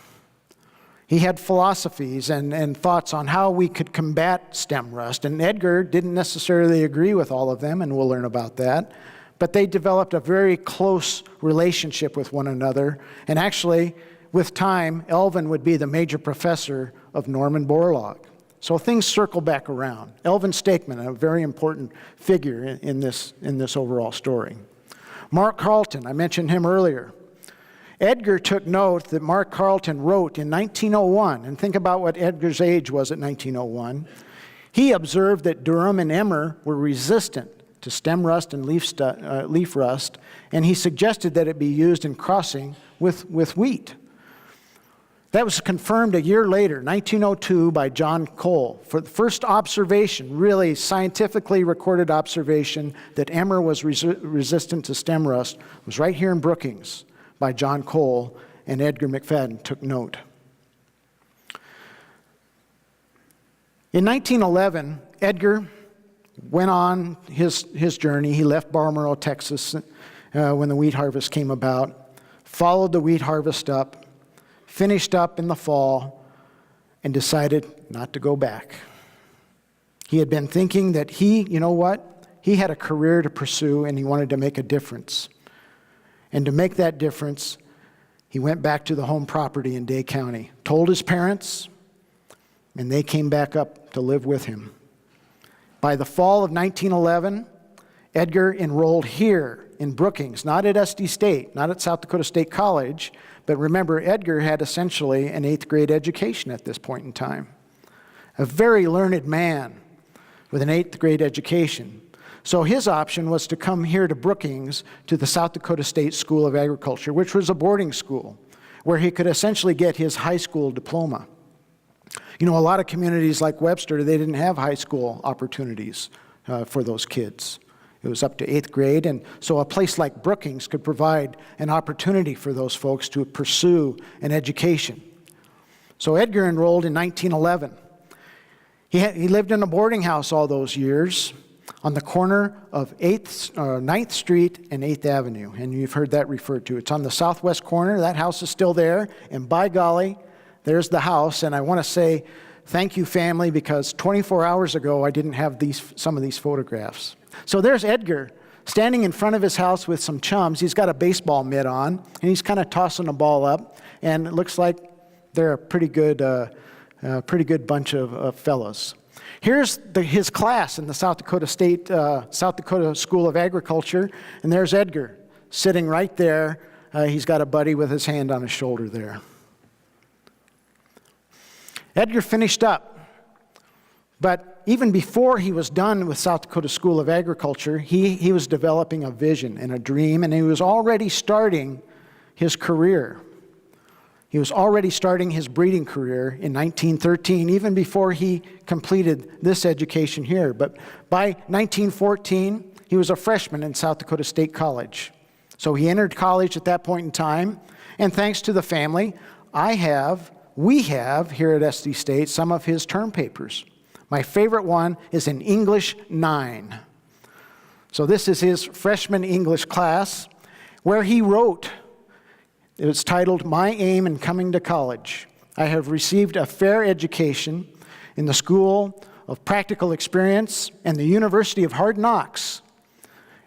He had philosophies and thoughts on how we could combat stem rust, and Edgar didn't necessarily agree with all of them, and we'll learn about that. But they developed a very close relationship with one another, and actually, with time, Elvin would be the major professor of Norman Borlaug. So things circle back around. Elvin Stakeman, a very important figure in this overall story. Mark Carleton, I mentioned him earlier. Edgar took note that Mark Carleton wrote in 1901, and think about what Edgar's age was at 1901. He observed that durum and emmer were resistant to stem rust and leaf rust, and he suggested that it be used in crossing with wheat. That was confirmed a year later, 1902, by John Cole, for the first observation, really scientifically recorded observation that emmer was resistant to stem rust was right here in Brookings by John Cole, and Edgar McFadden took note. In 1911, Edgar went on his journey. He left Balmoral, Texas, when the wheat harvest came about, followed the wheat harvest up, finished up in the fall, and decided not to go back. He had been thinking that he had a career to pursue, and he wanted to make a difference. And to make that difference, he went back to the home property in Day County, told his parents, and they came back up to live with him. By the fall of 1911, Edgar enrolled here in Brookings, not at SD State, not at South Dakota State College, but remember, Edgar had essentially an 8th grade education at this point in time. A very learned man with an 8th grade education. So his option was to come here to Brookings to the South Dakota State School of Agriculture, which was a boarding school, where he could essentially get his high school diploma. You know, a lot of communities like Webster, they didn't have high school opportunities for those kids. It was up to 8th grade, and so a place like Brookings could provide an opportunity for those folks to pursue an education. So Edgar enrolled in 1911. He lived in a boarding house all those years on the corner of 9th Street and 8th Avenue, and you've heard that referred to. It's on the southwest corner. That house is still there, and by golly, there's the house, and I want to say thank you, family, because 24 hours ago I didn't have some of these photographs. So there's Edgar standing in front of his house with some chums. He's got a baseball mitt on, and he's kind of tossing a ball up, and it looks like they're a pretty good bunch of fellows. Here's his class in the South Dakota School of Agriculture, and there's Edgar sitting right there. He's got a buddy with his hand on his shoulder there. Edgar finished up, but even before he was done with South Dakota School of Agriculture, he was developing a vision and a dream, and he was already starting his career. He was already starting his breeding career in 1913, even before he completed this education here. But by 1914, he was a freshman in South Dakota State College. So he entered college at that point in time, and thanks to the family, we have here at SD State some of his term papers. My favorite one is in English 9. So this is his freshman English class, where he wrote, it was titled, "My Aim in Coming to College. I have received a fair education in the School of Practical Experience and the University of Hard Knocks,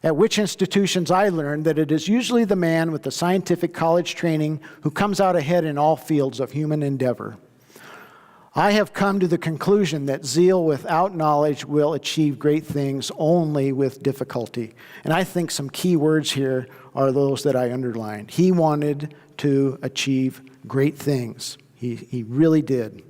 at which institutions I learned that it is usually the man with the scientific college training who comes out ahead in all fields of human endeavor. I have come to the conclusion that zeal without knowledge will achieve great things only with difficulty." And I think some key words here are those that I underlined. He wanted to achieve great things. He really did.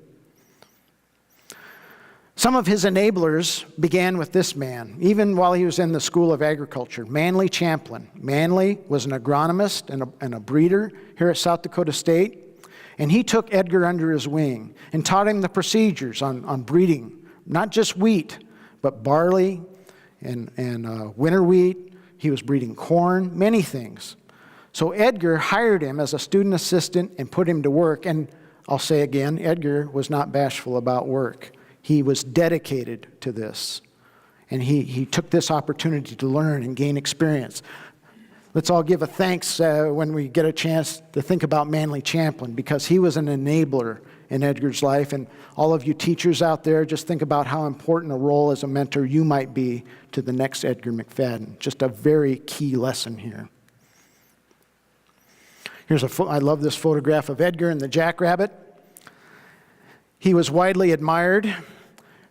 Some of his enablers began with this man, even while he was in the School of Agriculture, Manly Champlin. Manly was an agronomist and a breeder here at South Dakota State, and he took Edgar under his wing and taught him the procedures on breeding, not just wheat, but barley and winter wheat. He was breeding corn, many things. So Edgar hired him as a student assistant and put him to work, and I'll say again, Edgar was not bashful about work. He was dedicated to this, and he took this opportunity to learn and gain experience. Let's all give a thanks when we get a chance to think about Manly Champlin, because he was an enabler in Edgar's life. And all of you teachers out there, just think about how important a role as a mentor you might be to the next Edgar McFadden. Just a very key lesson here. I love this photograph of Edgar and the jackrabbit. He was widely admired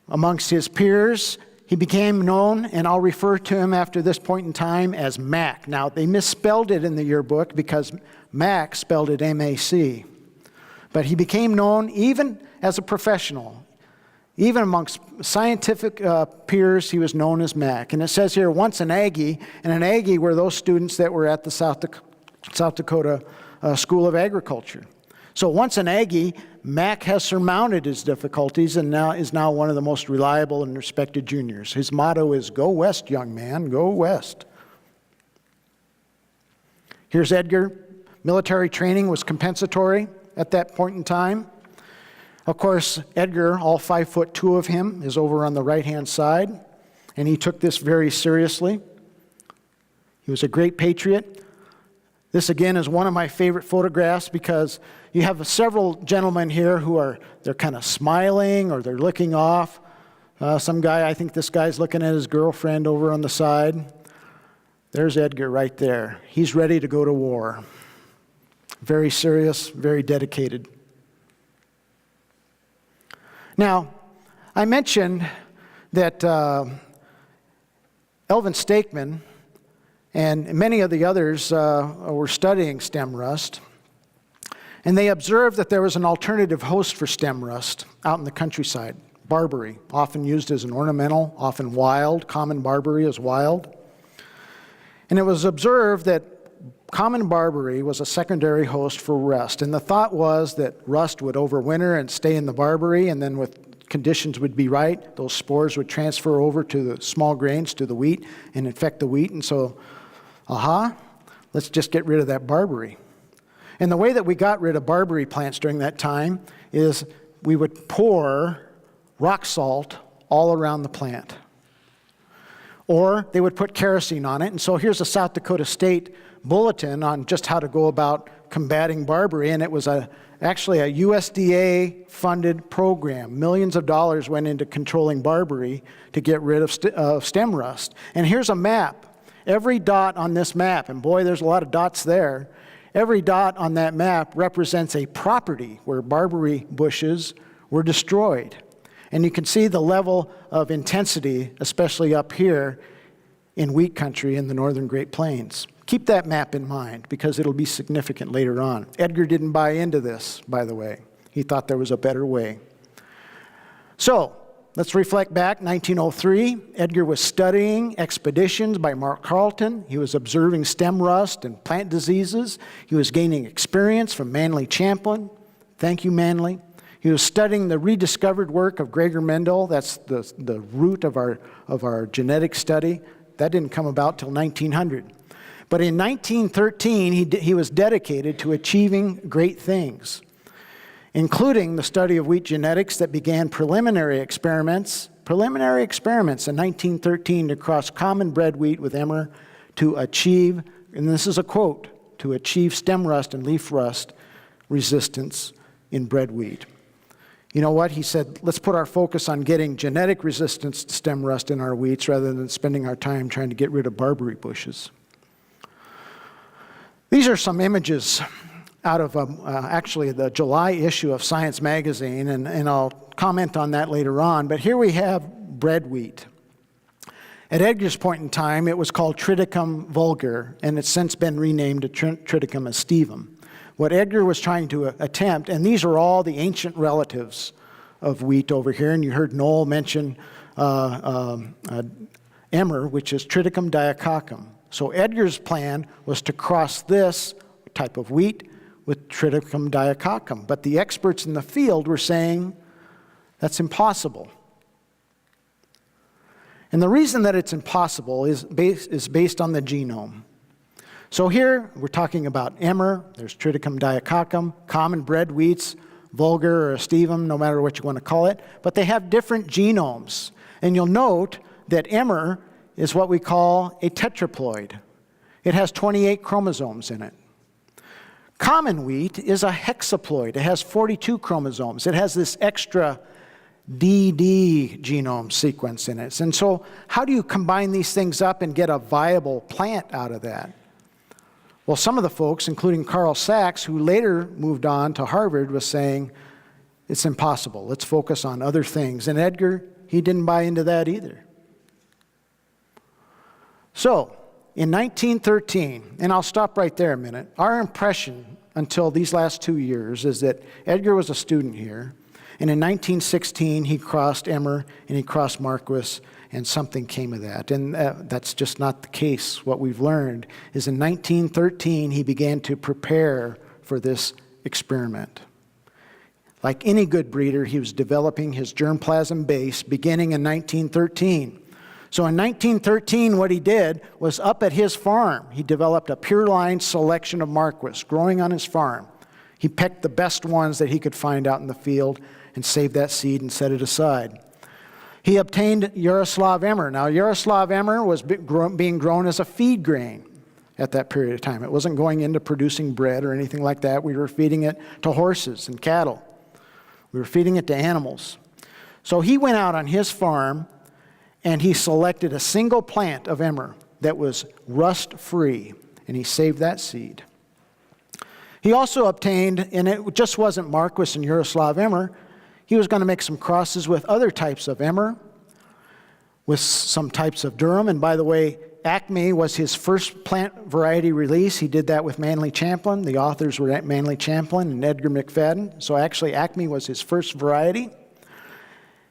amongst his peers. He became known, and I'll refer to him after this point in time, as Mac. Now, they misspelled it in the yearbook because Mac spelled it M-A-C. But he became known even as a professional. Even amongst scientific peers, he was known as Mac. And it says here, once an Aggie, and an Aggie were those students that were at the South Dakota School of Agriculture. So once an Aggie, Mac has surmounted his difficulties and is now one of the most reliable and respected juniors. His motto is, "Go west, young man, go west." Here's Edgar. Military training was compensatory at that point in time. Of course, Edgar, all 5'2" of him, is over on the right-hand side, and he took this very seriously. He was a great patriot. This, again, is one of my favorite photographs because you have several gentlemen here they're kind of smiling or they're looking off. Some guy, I think this guy's looking at his girlfriend over on the side. There's Edgar right there. He's ready to go to war. Very serious, very dedicated. Now, I mentioned that Elvin Stakeman and many of the others were studying stem rust. And they observed that there was an alternative host for stem rust out in the countryside, barberry, often used as an ornamental, often wild. Common barberry is wild. And it was observed that common barberry was a secondary host for rust. And the thought was that rust would overwinter and stay in the barberry, and then when conditions would be right, those spores would transfer over to the small grains, to the wheat, and infect the wheat. And so, let's just get rid of that barberry. And the way that we got rid of barberry plants during that time is we would pour rock salt all around the plant. Or they would put kerosene on it. And so here's a South Dakota State bulletin on just how to go about combating barberry, and it was actually a USDA-funded program. Millions of dollars went into controlling barberry to get rid of stem rust. And here's a map. Every dot on this map, and boy, there's a lot of dots there, every dot on that map represents a property where barberry bushes were destroyed. And you can see the level of intensity, especially up here in wheat country in the northern Great Plains. Keep that map in mind because it'll be significant later on. Edgar didn't buy into this, by the way. He thought there was a better way. So, let's reflect back, 1903. Edgar was studying expeditions by Mark Carleton. He was observing stem rust and plant diseases. He was gaining experience from Manly Champlin. Thank you, Manly. He was studying the rediscovered work of Gregor Mendel. That's the root of our genetic study. That didn't come about till 1900. But in 1913, he was dedicated to achieving great things, including the study of wheat genetics that began preliminary experiments in 1913 to cross common bred wheat with emmer to achieve, and this is a quote, to achieve stem rust and leaf rust resistance in bred wheat. You know what? He said, let's put our focus on getting genetic resistance to stem rust in our wheats rather than spending our time trying to get rid of barberry bushes. These are some images out of actually the July issue of Science Magazine, and I'll comment on that later on. But here we have bred wheat. At Edgar's point in time, it was called Triticum vulgar, and it's since been renamed to Triticum aestivum. What Edgar was trying to attempt, and these are all the ancient relatives of wheat over here, and you heard Noel mention emmer, which is Triticum diacoccum. So Edgar's plan was to cross this type of wheat with Triticum diacoccum. But the experts in the field were saying that's impossible. And the reason that it's impossible is based on the genome. So here we're talking about emmer, there's Triticum diacoccum, common bred wheats, vulgar or aestivum, no matter what you want to call it, but they have different genomes. And you'll note that emmer is what we call a tetraploid. It has 28 chromosomes in it. Common wheat is a hexaploid. It has 42 chromosomes. It has this extra DD genome sequence in it. And so how do you combine these things up and get a viable plant out of that? Well, some of the folks, including Carl Sachs, who later moved on to Harvard, was saying, it's impossible. Let's focus on other things. And Edgar, he didn't buy into that either. So, in 1913, and I'll stop right there a minute, our impression until these last 2 years is that Edgar was a student here, and in 1916 he crossed Emmer and he crossed Marquis, and something came of that. And that's just not the case. What we've learned is in 1913 he began to prepare for this experiment. Like any good breeder, he was developing his germplasm base beginning in 1913. So in 1913, what he did was up at his farm, he developed a pure line selection of Marquis growing on his farm. He picked the best ones that he could find out in the field and saved that seed and set it aside. He obtained Yaroslav Emmer. Now, Yaroslav Emmer was being grown as a feed grain at that period of time. It wasn't going into producing bread or anything like that. We were feeding it to horses and cattle. We were feeding it to animals. So he went out on his farm and he selected a single plant of emmer that was rust-free, and he saved that seed. He also obtained, and it just wasn't Marquis and Yaroslav Emmer, he was going to make some crosses with other types of emmer, with some types of durum, and by the way, Acme was his first plant variety release. He did that with Manly Champlin. The authors were Manly Champlin and Edgar McFadden, so actually Acme was his first variety.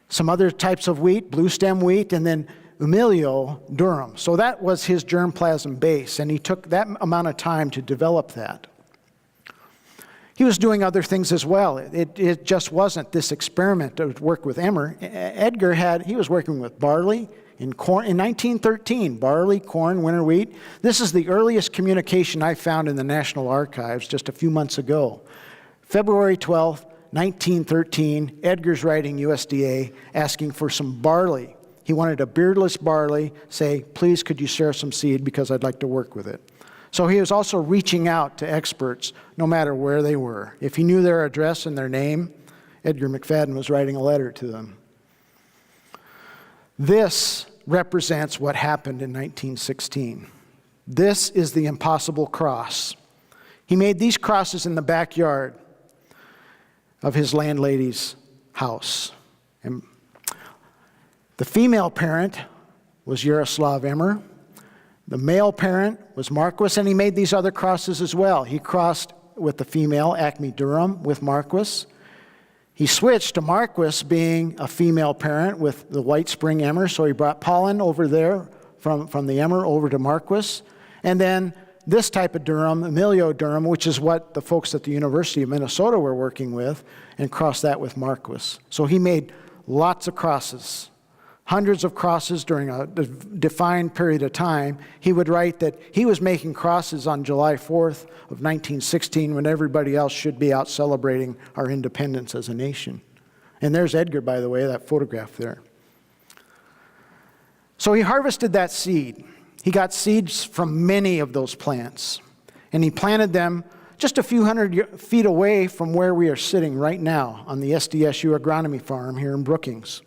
Some other types of wheat, blue stem wheat, and then Umilio durum. So that was his germplasm base, and he took that amount of time to develop that. He was doing other things as well. It just wasn't this experiment to work with emmer. Edgar he was working with barley and corn in 1913, barley, corn, winter wheat. This is the earliest communication I found in the National Archives just a few months ago. February 12th, 1913, Edgar's writing USDA asking for some barley. He wanted a beardless barley, say, please could you share some seed because I'd like to work with it. So he was also reaching out to experts no matter where they were. If he knew their address and their name, Edgar McFadden was writing a letter to them. This represents what happened in 1916. This is the impossible cross. He made these crosses in the backyard of his landlady's house. And the female parent was Yaroslav Emmer. The male parent was Marquis, and he made these other crosses as well. He crossed with the female, Acme Durham, with Marquis. He switched to Marquis being a female parent with the White Spring Emmer, so he brought pollen over there from the Emmer over to Marquis. And then this type of Durham, Emilio Durham, which is what the folks at the University of Minnesota were working with, and crossed that with Marquis. So he made lots of crosses, hundreds of crosses during a defined period of time. He would write that he was making crosses on July 4th of 1916 when everybody else should be out celebrating our independence as a nation. And there's Edgar, by the way, that photograph there. So he harvested that seed. He got seeds from many of those plants, and he planted them just a few hundred feet away from where we are sitting right now on the SDSU agronomy farm here in Brookings.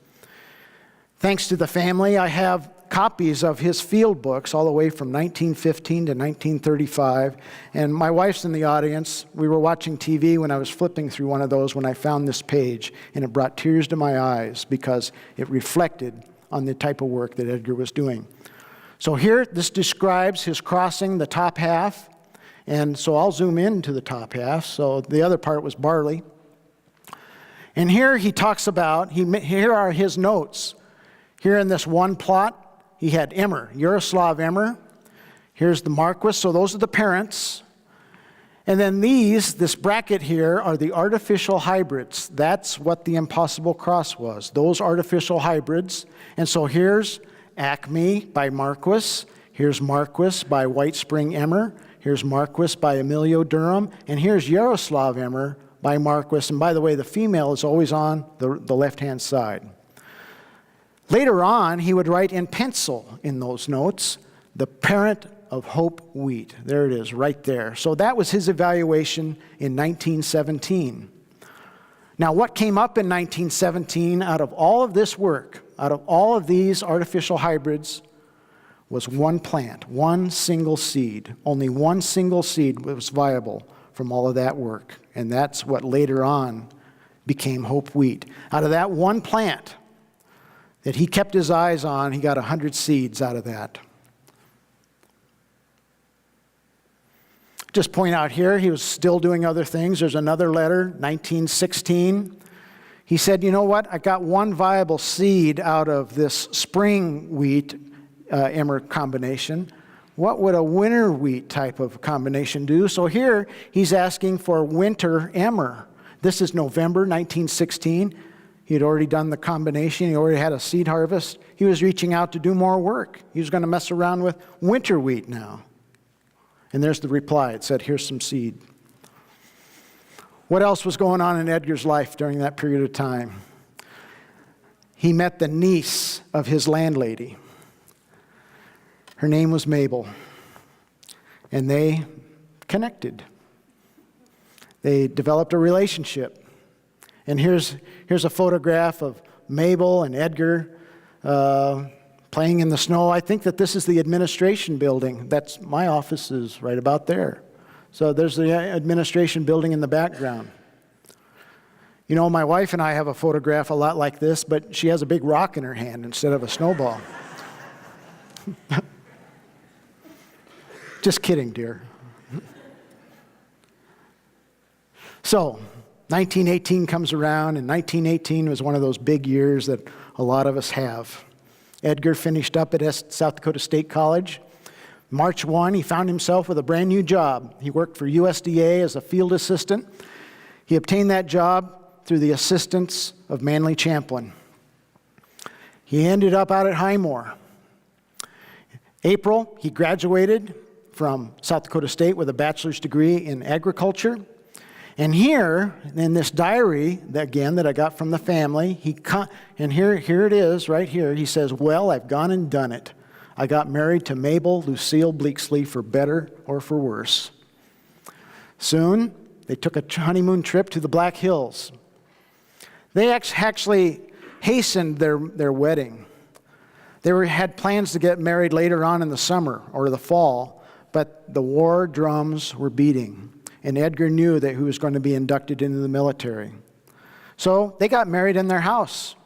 Thanks to the family, I have copies of his field books all the way from 1915 to 1935, and my wife's in the audience. We were watching TV when I was flipping through one of those when I found this page, and it brought tears to my eyes because it reflected on the type of work that Edgar was doing. So here, this describes his crossing the top half, and so I'll zoom into the top half. So the other part was barley. And here he talks about, here are his notes. Here in this one plot, he had Emmer, Yaroslav Emmer. Here's the Marquis, so those are the parents. And then this bracket here are the artificial hybrids. That's what the impossible cross was, those artificial hybrids. And so here's Acme by Marquis. Here's Marquis by White Spring Emmer. Here's Marquis by Emilio Durham. And here's Yaroslav Emmer by Marquis. And by the way, the female is always on the left-hand side. Later on, he would write in pencil in those notes, the parent of Hope Wheat. There it is, right there. So that was his evaluation in 1917. Now, what came up in 1917 out of all of this work, out of all of these artificial hybrids, was one plant, one single seed. Only one single seed was viable from all of that work. And that's what later on became Hope Wheat. Out of that one plant that he kept his eyes on, he got 100 seeds out of that. Just point out here, he was still doing other things. There's another letter, 1916. He said, you know what? I got one viable seed out of this spring wheat Emmer combination. What would a winter wheat type of combination do? So here, he's asking for winter Emmer. This is November 1916. He had already done the combination. He already had a seed harvest. He was reaching out to do more work. He was going to mess around with winter wheat now. And there's the reply. It said, here's some seed. What else was going on in Edgar's life during that period of time? He met the niece of his landlady. Her name was Mabel. And they connected. They developed a relationship. And here's a photograph of Mabel and Edgar playing in the snow. I think that this is the administration building. That's my office is right about there. So there's the administration building in the background. You know, my wife and I have a photograph a lot like this, but she has a big rock in her hand instead of a snowball. Just kidding, dear. So, 1918 comes around, and 1918 was one of those big years that a lot of us have. Edgar finished up at South Dakota State College. March 1, he found himself with a brand new job. He worked for USDA as a field assistant. He obtained that job through the assistance of Manley Champlin. He ended up out at Highmore. April, he graduated from South Dakota State with a bachelor's degree in agriculture. And here, in this diary, that I got from the family, and here it is, right here, he says, well, I've gone and done it. I got married to Mabel Lucille Bleaksley for better or for worse. Soon, they took a honeymoon trip to the Black Hills. They actually hastened their wedding. They had plans to get married later on in the summer or the fall, but the war drums were beating, and Edgar knew that he was going to be inducted into the military. So they got married in their house.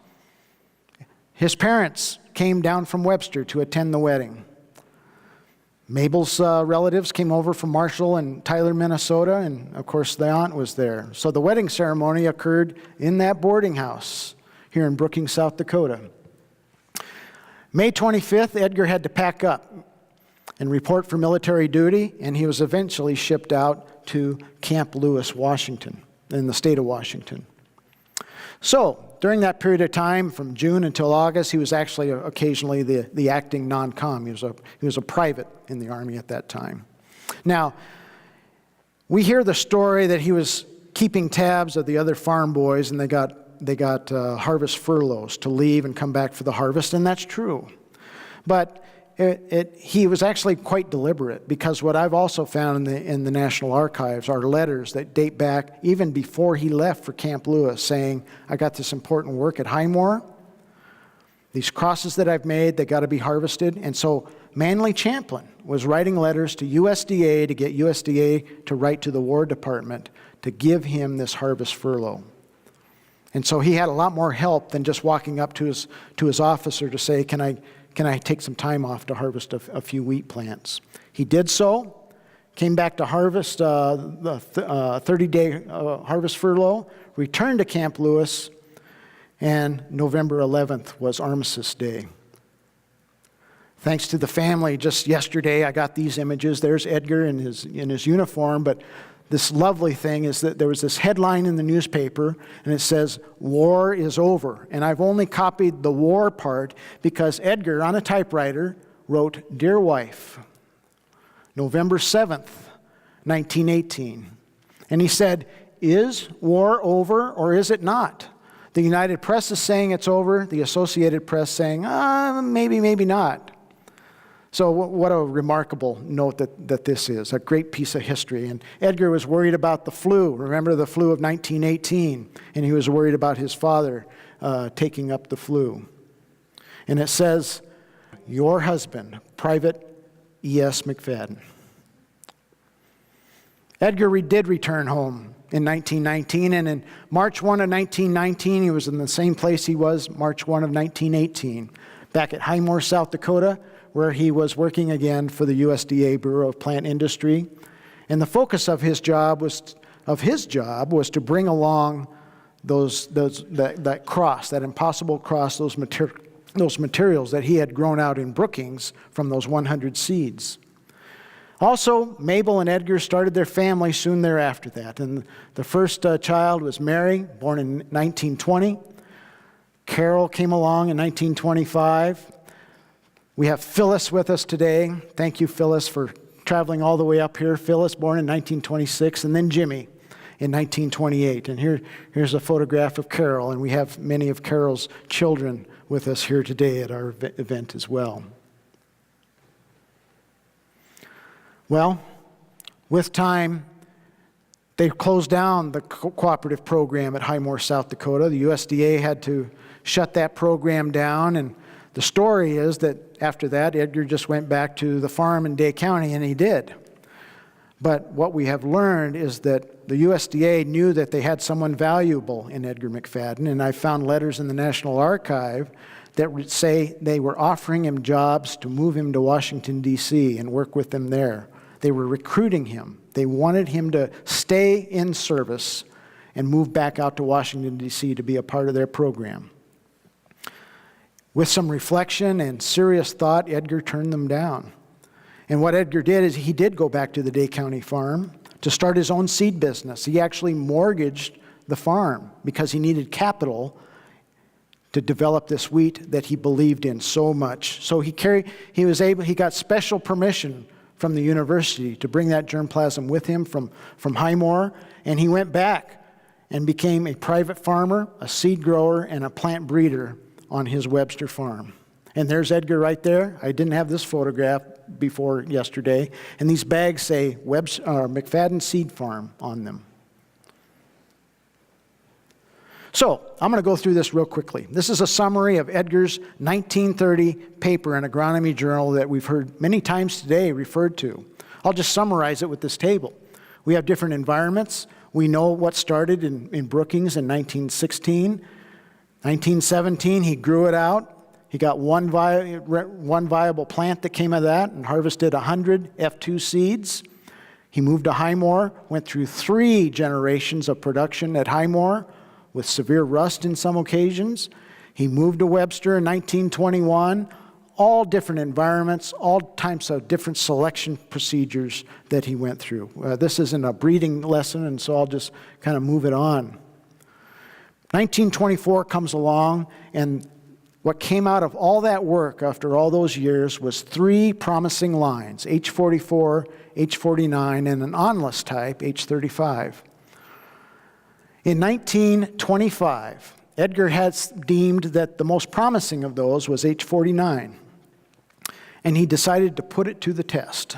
His parents came down from Webster to attend the wedding. Mabel's relatives came over from Marshall and Tyler, Minnesota, and of course the aunt was there. So the wedding ceremony occurred in that boarding house here in Brookings, South Dakota. May 25th, Edgar had to pack up and report for military duty, and he was eventually shipped out to Camp Lewis, Washington, in the state of Washington. So, during that period of time, from June until August, he was actually occasionally the acting non-com. He was a private in the Army at that time. Now, we hear the story that he was keeping tabs of the other farm boys, and they got harvest furloughs to leave and come back for the harvest, and that's true. But he was actually quite deliberate, because what I've also found in the National Archives are letters that date back even before he left for Camp Lewis, saying, I got this important work at Highmore. These crosses that I've made, they got to be harvested. And so Manly Champlin was writing letters to USDA to get USDA to write to the War Department to give him this harvest furlough. And so he had a lot more help than just walking up to his officer to say, can I take some time off to harvest a few wheat plants? He did so, came back to harvest the 30-day harvest furlough, returned to Camp Lewis, and November 11th was Armistice Day. Thanks to the family, just yesterday I got these images. There's Edgar in his uniform, but this lovely thing is that there was this headline in the newspaper, and it says, "War is over." And I've only copied the war part because Edgar, on a typewriter, wrote, "Dear wife, November 7th, 1918. And he said, is war over or is it not? The United Press is saying it's over, the Associated Press saying, maybe, maybe not. So what a remarkable note that this is, a great piece of history. And Edgar was worried about the flu. Remember the flu of 1918? And he was worried about his father taking up the flu. And it says, your husband, Private E.S. McFadden. Edgar did return home in 1919, and in March 1 of 1919, he was in the same place he was March 1 of 1918, back at Highmore, South Dakota, where he was working again for the USDA Bureau of Plant Industry. And the focus of his job was to bring along that cross, that impossible cross, those materials that he had grown out in Brookings from those 100 seeds. Also, Mabel and Edgar started their family soon thereafter that. And the first child was Mary, born in 1920. Carol came along in 1925. We have Phyllis with us today. Thank you, Phyllis, for traveling all the way up here. Phyllis, born in 1926, and then Jimmy in 1928. And here's a photograph of Carol, and we have many of Carol's children with us here today at our event as well. Well, with time, they closed down the cooperative program at Highmore, South Dakota. The USDA had to shut that program down, and the story is that after that, Edgar just went back to the farm in Day County, and he did. But what we have learned is that the USDA knew that they had someone valuable in Edgar McFadden, and I found letters in the National Archive that would say they were offering him jobs to move him to Washington, D.C. and work with them there. They were recruiting him. They wanted him to stay in service and move back out to Washington, D.C. to be a part of their program. With some reflection and serious thought, Edgar turned them down. And what Edgar did is he did go back to the Day County farm to start his own seed business. He actually mortgaged the farm because he needed capital to develop this wheat that he believed in so much. So he got special permission from the university to bring that germplasm with him from Highmore, and he went back and became a private farmer, a seed grower, and a plant breeder on his Webster farm. And there's Edgar right there. I didn't have this photograph before yesterday. And these bags say McFadden Seed Farm on them. So, I'm going to go through this real quickly. This is a summary of Edgar's 1930 paper in Agronomy Journal that we've heard many times today referred to. I'll just summarize it with this table. We have different environments. We know what started in Brookings in 1916. 1917, he grew it out. He got one viable plant that came of that and harvested 100 F2 seeds. He moved to Highmore, went through 3 generations of production at Highmore with severe rust in some occasions. He moved to Webster in 1921. All different environments, all types of different selection procedures that he went through. This isn't a breeding lesson, and so I'll just kind of move it on. 1924 comes along, and what came out of all that work after all those years was 3 promising lines, H44, H49, and an onless type, H35. In 1925, Edgar had deemed that the most promising of those was H49, and he decided to put it to the test.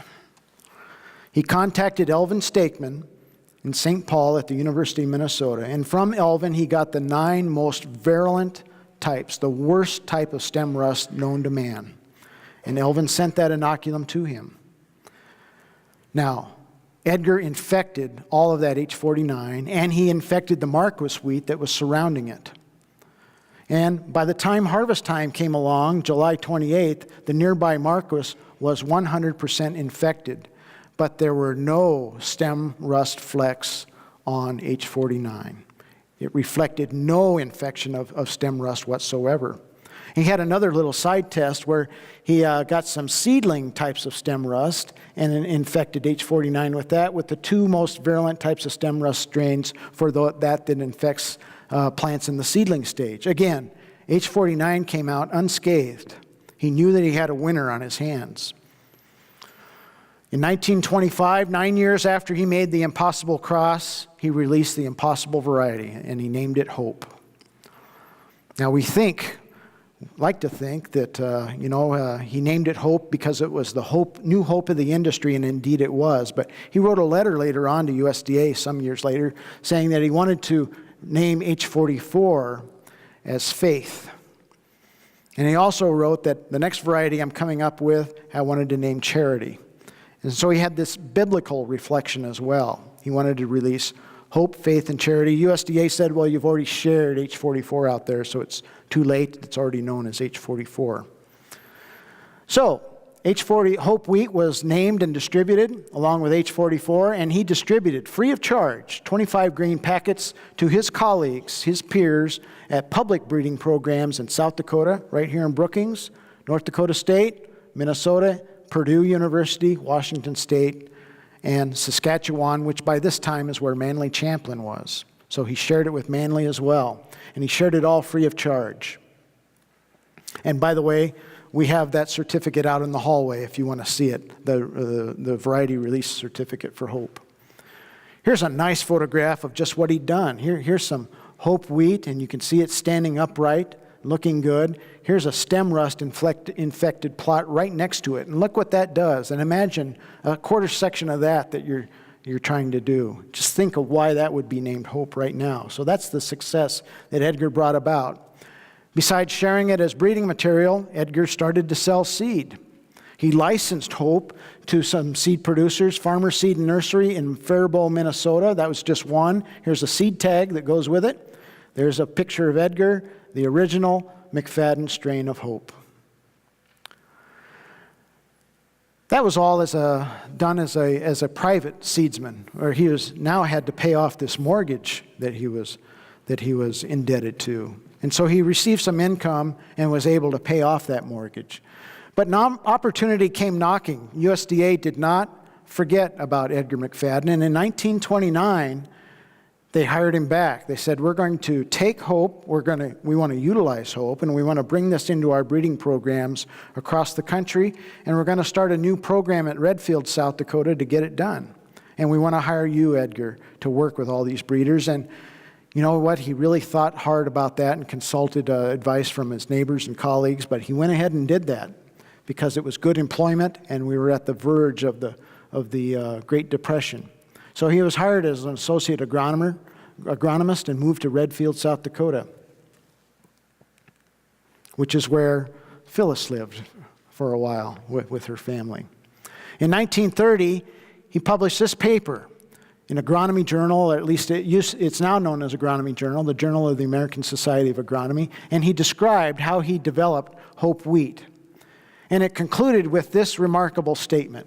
He contacted Elvin Stakeman in St. Paul at the University of Minnesota, and from Elvin he got the 9 most virulent types, the worst type of stem rust known to man. And Elvin sent that inoculum to him. Now, Edgar infected all of that H49, and he infected the Marquis wheat that was surrounding it. And by the time harvest time came along, July 28th, the nearby Marquis was 100% infected, but there were no stem rust flecks on H49. It reflected no infection of stem rust whatsoever. He had another little side test where he got some seedling types of stem rust and infected H49 with that, with the 2 most virulent types of stem rust strains for that infects plants in the seedling stage. Again, H49 came out unscathed. He knew that he had a winner on his hands. In 1925, 9 years after he made the impossible cross, he released the impossible variety, and he named it Hope. Now we like to think that, he named it Hope because it was the new hope of the industry, and indeed it was. But he wrote a letter later on to USDA some years later saying that he wanted to name H44 as Faith. And he also wrote that the next variety I'm coming up with, I wanted to name Charity. And so he had this biblical reflection as well. He wanted to release Hope, Faith, and Charity. USDA said, well, you've already shared H44 out there, so it's too late. It's already known as H44. So, H40 Hope wheat was named and distributed along with H44, and he distributed free of charge 25 grain packets to his colleagues, his peers, at public breeding programs in South Dakota, right here in Brookings, North Dakota State, Minnesota, Purdue University, Washington State, and Saskatchewan, which by this time is where Manly Champlin was. So he shared it with Manly as well. And he shared it all free of charge. And by the way, we have that certificate out in the hallway if you want to see it, the variety release certificate for Hope. Here's a nice photograph of just what he'd done. Here's some Hope wheat, and you can see it standing upright, looking good. Here's a stem rust infected plot right next to it. And look what that does. And imagine a quarter section of that you're trying to do. Just think of why that would be named Hope right now. So that's the success that Edgar brought about. Besides sharing it as breeding material, Edgar started to sell seed. He licensed Hope to some seed producers, Farmer Seed and Nursery in Faribault, Minnesota. That was just one. Here's a seed tag that goes with it. There's a picture of Edgar, the original McFadden strain of Hope. That was all done as a private seedsman, where he now had to pay off this mortgage that he was indebted to. And so he received some income and was able to pay off that mortgage. But opportunity came knocking. USDA did not forget about Edgar McFadden, and in 1929, they hired him back. They said, we're going to take Hope, we want to utilize Hope, and we want to bring this into our breeding programs across the country, and we're going to start a new program at Redfield, South Dakota to get it done. And we want to hire you, Edgar, to work with all these breeders. And You know what? He really thought hard about that and consulted advice from his neighbors and colleagues, but he went ahead and did that because it was good employment and we were at the verge of the Great Depression. So he was hired as an associate agronomist and moved to Redfield, South Dakota, which is where Phyllis lived for a while with her family. In 1930, he published this paper in Agronomy Journal, or at least it's now known as Agronomy Journal, the Journal of the American Society of Agronomy, and he described how he developed Hope wheat. And it concluded with this remarkable statement,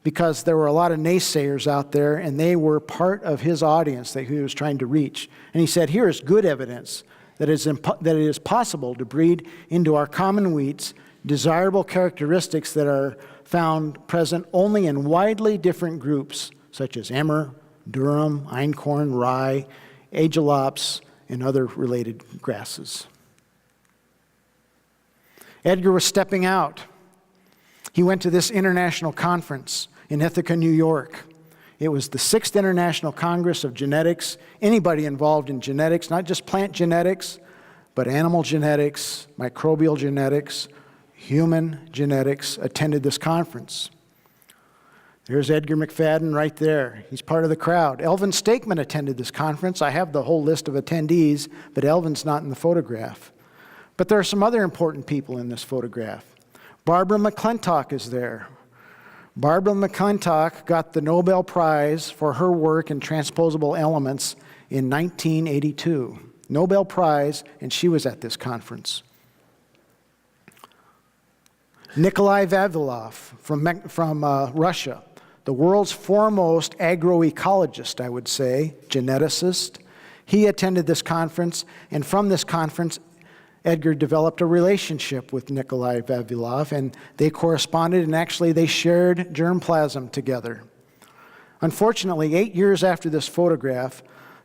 because there were a lot of naysayers out there, and they were part of his audience that he was trying to reach. And he said, here is good evidence that it is possible to breed into our common wheats desirable characteristics that are found present only in widely different groups, such as emmer, durum, einkorn, rye, agelops, and other related grasses. Edgar was stepping out. He went to this international conference in Ithaca, New York. It was the 6th International Congress of Genetics. Anybody involved in genetics, not just plant genetics, but animal genetics, microbial genetics, human genetics, attended this conference. There's Edgar McFadden right there. He's part of the crowd. Elvin Stakeman attended this conference. I have the whole list of attendees, but Elvin's not in the photograph. But there are some other important people in this photograph. Barbara McClintock is there. Barbara McClintock got the Nobel Prize for her work in transposable elements in 1982. Nobel Prize, and she was at this conference. Nikolai Vavilov from Russia, the world's foremost agroecologist, I would say, geneticist. He attended this conference, and from this conference, Edgar developed a relationship with Nikolai Vavilov, and they corresponded, and actually they shared germplasm together. Unfortunately, 8 years after this photograph,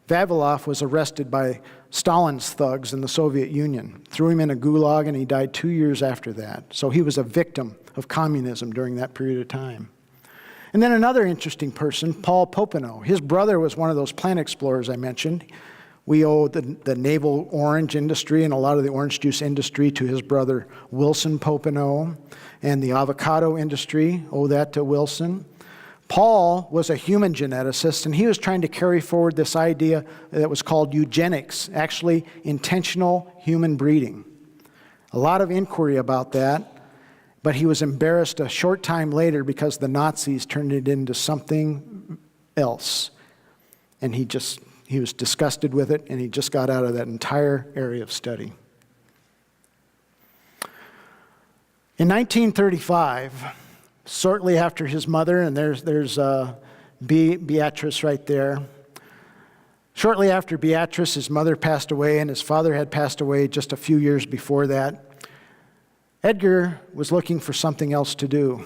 Vavilov was arrested by Stalin's thugs in the Soviet Union, threw him in a gulag, and he died 2 years after that. So he was a victim of communism during that period of time. And then another interesting person, Paul Popenoe. His brother was one of those plant explorers I mentioned. We owe the navel orange industry and a lot of the orange juice industry to his brother Wilson Popenoe, and the avocado industry owe that to Wilson. Paul was a human geneticist, and he was trying to carry forward this idea that was called eugenics, actually intentional human breeding. A lot of inquiry about that, but he was embarrassed a short time later because the Nazis turned it into something else. And he was disgusted with it, and he just got out of that entire area of study. In 1935, shortly after his mother, and there's Beatrice right there. Shortly after Beatrice, his mother passed away, and his father had passed away just a few years before that. Edgar was looking for something else to do.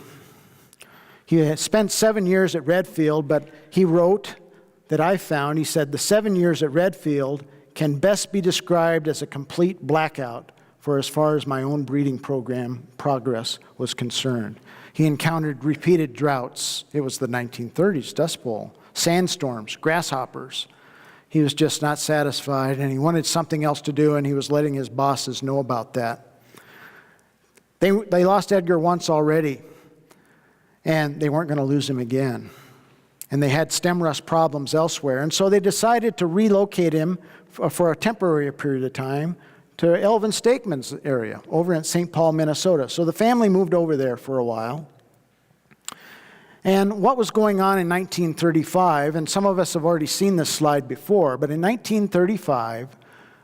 He had spent 7 years at Redfield, but he wrote that I found, he said, the 7 years at Redfield can best be described as a complete blackout for as far as my own breeding program progress was concerned. He encountered repeated droughts. It was the 1930s, Dust Bowl, sandstorms, grasshoppers. He was just not satisfied, and he wanted something else to do, and he was letting his bosses know about that. They lost Edgar once already, and they weren't going to lose him again. And they had stem rust problems elsewhere, and so they decided to relocate him for a temporary period of time to Elvin Stakeman's area, over in St. Paul, Minnesota. So the family moved over there for a while. And what was going on in 1935, and some of us have already seen this slide before, but in 1935,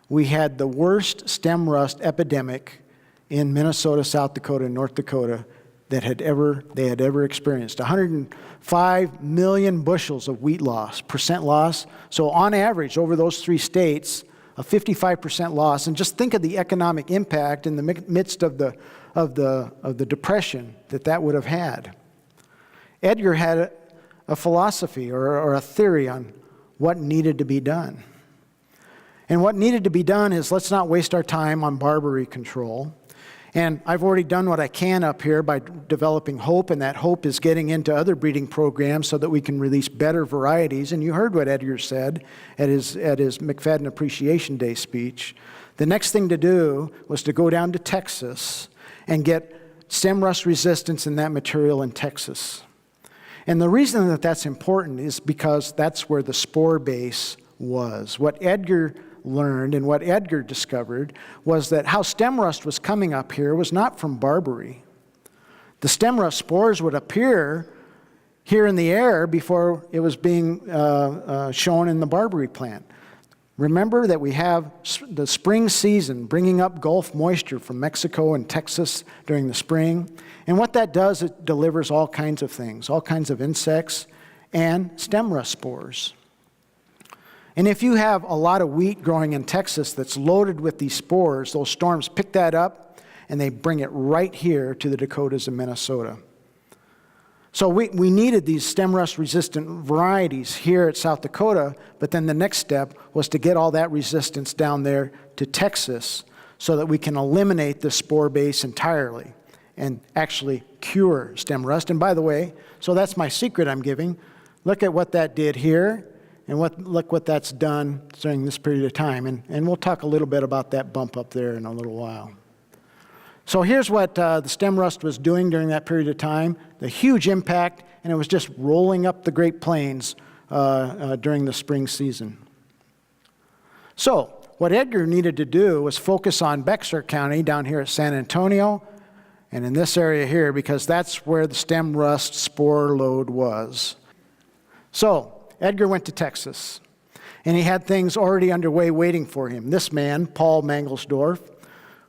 we had the worst stem rust epidemic in Minnesota, South Dakota, and North Dakota they had ever experienced. 105 million bushels of wheat loss, percent loss. So on average, over those three states, a 55% loss. And just think of the economic impact in the midst of the depression that would have had. Edgar had a philosophy or a theory on what needed to be done. And what needed to be done is, let's not waste our time on barberry control. And I've already done what I can up here by developing hope, and that hope is getting into other breeding programs so that we can release better varieties. And you heard what Edgar said at his McFadden Appreciation Day speech. The next thing to do was to go down to Texas and get stem rust resistance in that material in Texas. And the reason that that's important is because that's where the spore base was. What Edgar learned and what Edgar discovered was that how stem rust was coming up here was not from Barbary. The stem rust spores would appear here in the air before it was being shown in the Barbary plant. Remember that we have the spring season bringing up Gulf moisture from Mexico and Texas during the spring. And what that does, it delivers all kinds of things, all kinds of insects and stem rust spores. And if you have a lot of wheat growing in Texas that's loaded with these spores, those storms pick that up and they bring it right here to the Dakotas and Minnesota. So we needed these stem rust resistant varieties here at South Dakota, but then the next step was to get all that resistance down there to Texas so that we can eliminate the spore base entirely and actually cure stem rust. And by the way, so that's my secret I'm giving. Look at what that did here, and look what that's done during this period of time. And we'll talk a little bit about that bump up there in a little while. So here's what the stem rust was doing during that period of time, the huge impact, and it was just rolling up the Great Plains during the spring season. So what Edgar needed to do was focus on Bexar County down here at San Antonio and in this area here, because that's where the stem rust spore load was. So Edgar went to Texas, and he had things already underway waiting for him. This man, Paul Mangelsdorf,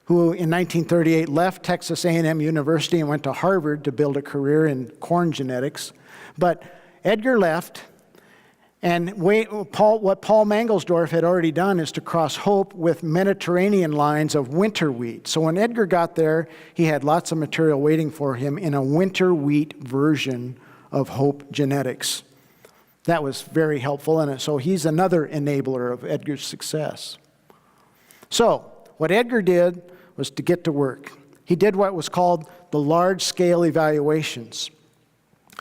who in 1938 left Texas A&M University and went to Harvard to build a career in corn genetics. But Edgar left, and what Paul Mangelsdorf had already done is to cross hope with Mediterranean lines of winter wheat. So when Edgar got there, he had lots of material waiting for him in a winter wheat version of hope genetics. That was very helpful, and so he's another enabler of Edgar's success. So what Edgar did was to get to work. He did what was called the large-scale evaluations.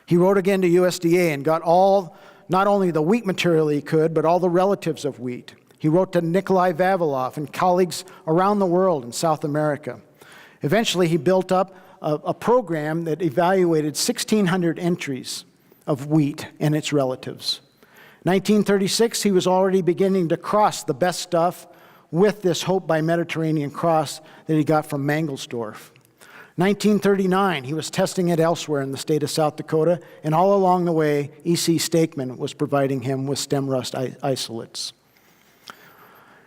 He wrote again to USDA and got not only the wheat material he could, but all the relatives of wheat. He wrote to Nikolai Vavilov and colleagues around the world in South America. Eventually, he built up a program that evaluated 1,600 entries of wheat and its relatives. 1936, he was already beginning to cross the best stuff with this Hope by Mediterranean cross that he got from Mangelsdorf. 1939, he was testing it elsewhere in the state of South Dakota, and all along the way, E.C. Stakeman was providing him with stem rust isolates.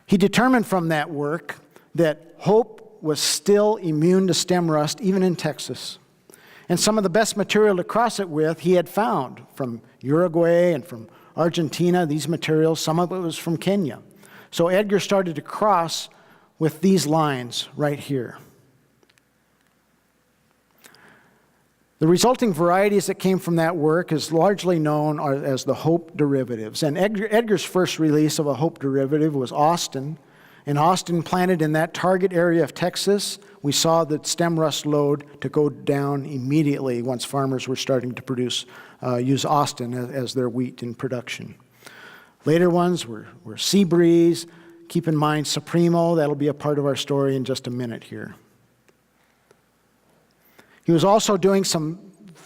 He determined from that work that Hope was still immune to stem rust, even in Texas. And some of the best material to cross it with he had found from Uruguay and from Argentina, these materials. Some of it was from Kenya. So Edgar started to cross with these lines right here. The resulting varieties that came from that work is largely known as the Hope derivatives. And Edgar's first release of a Hope derivative was Austin. And Austin, planted in that target area of Texas, we saw the stem rust load to go down immediately once farmers were starting to use Austin as their wheat in production. Later ones were Seabreeze. Keep in mind Supremo. That'll be a part of our story in just a minute here. He was also doing some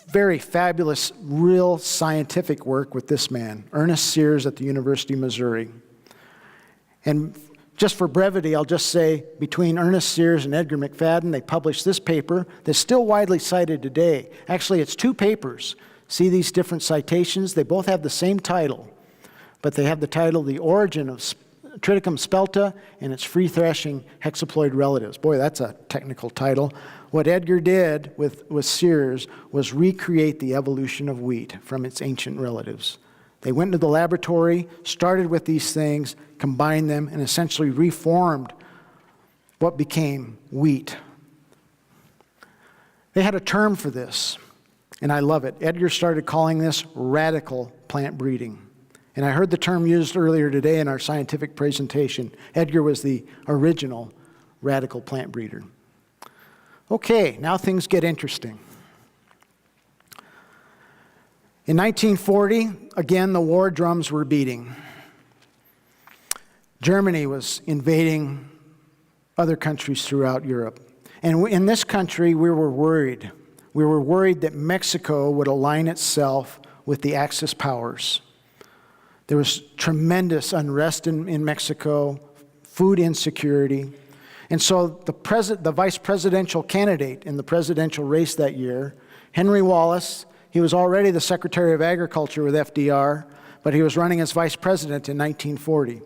very fabulous, real scientific work with this man, Ernest Sears at the University of Missouri. And just for brevity, I'll just say between Ernest Sears and Edgar McFadden, they published this paper that's still widely cited today. Actually, it's two papers. See these different citations? They both have the same title, but they have the title, The Origin of Triticum spelta and its Free Threshing Hexaploid Relatives. Boy, that's a technical title. What Edgar did with Sears was recreate the evolution of wheat from its ancient relatives. They went into the laboratory, started with these things, combined them, and essentially reformed what became wheat. They had a term for this, and I love it. Edgar started calling this radical plant breeding. And I heard the term used earlier today in our scientific presentation. Edgar was the original radical plant breeder. Okay, now things get interesting. In 1940, again, the war drums were beating. Germany was invading other countries throughout Europe. And in this country, we were worried. We were worried that Mexico would align itself with the Axis powers. There was tremendous unrest in Mexico, food insecurity. And so the vice presidential candidate in the presidential race that year, Henry Wallace, he was already the Secretary of Agriculture with FDR, but he was running as vice president in 1940.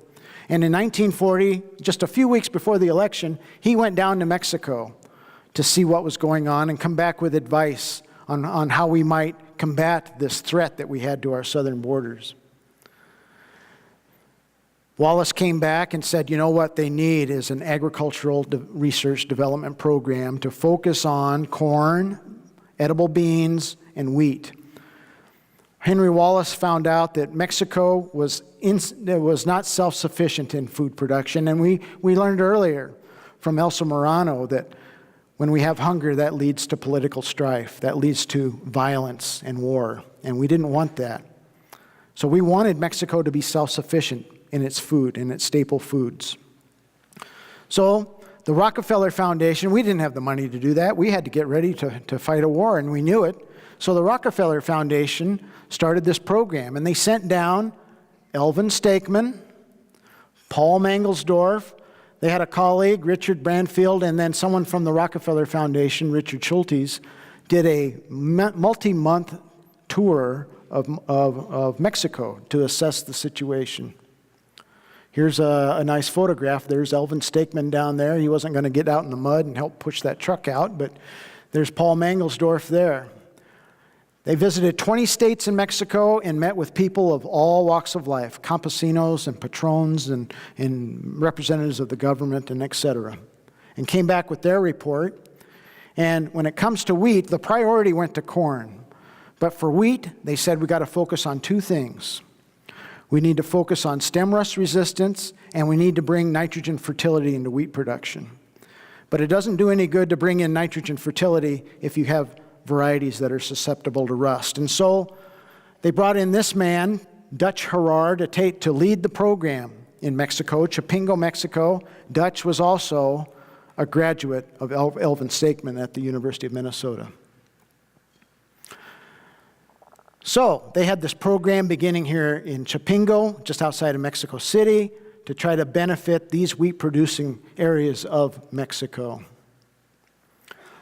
And in 1940, just a few weeks before the election, he went down to Mexico to see what was going on and come back with advice on how we might combat this threat that we had to our southern borders. Wallace came back and said, you know what they need is an agricultural research development program to focus on corn, edible beans, and wheat. Henry Wallace found out that Mexico was not self-sufficient in food production, and we learned earlier from Elsa Morano that when we have hunger, that leads to political strife, that leads to violence and war, and we didn't want that. So we wanted Mexico to be self-sufficient in its food, in its staple foods. So the Rockefeller Foundation, we didn't have the money to do that. We had to get ready to fight a war, and we knew it. So the Rockefeller Foundation started this program, and they sent down Elvin Steakman, Paul Mangelsdorf. They had a colleague, Richard Brandfield, and then someone from the Rockefeller Foundation, Richard Schultes, did a multi-month tour of Mexico to assess the situation. Here's a nice photograph. There's Elvin Steakman down there. He wasn't going to get out in the mud and help push that truck out, but there's Paul Mangelsdorf there. They visited 20 states in Mexico and met with people of all walks of life, campesinos and patrons and representatives of the government and et cetera, and came back with their report. And when it comes to wheat, the priority went to corn. But for wheat, they said we got to focus on two things. We need to focus on stem rust resistance, and we need to bring nitrogen fertility into wheat production. But it doesn't do any good to bring in nitrogen fertility if you have varieties that are susceptible to rust. And so they brought in this man, Dutch Herrard, to lead the program in Mexico, Chapingo, Mexico. Dutch was also a graduate of Elvin Steakman at the University of Minnesota. So they had this program beginning here in Chapingo, just outside of Mexico City, to try to benefit these wheat-producing areas of Mexico.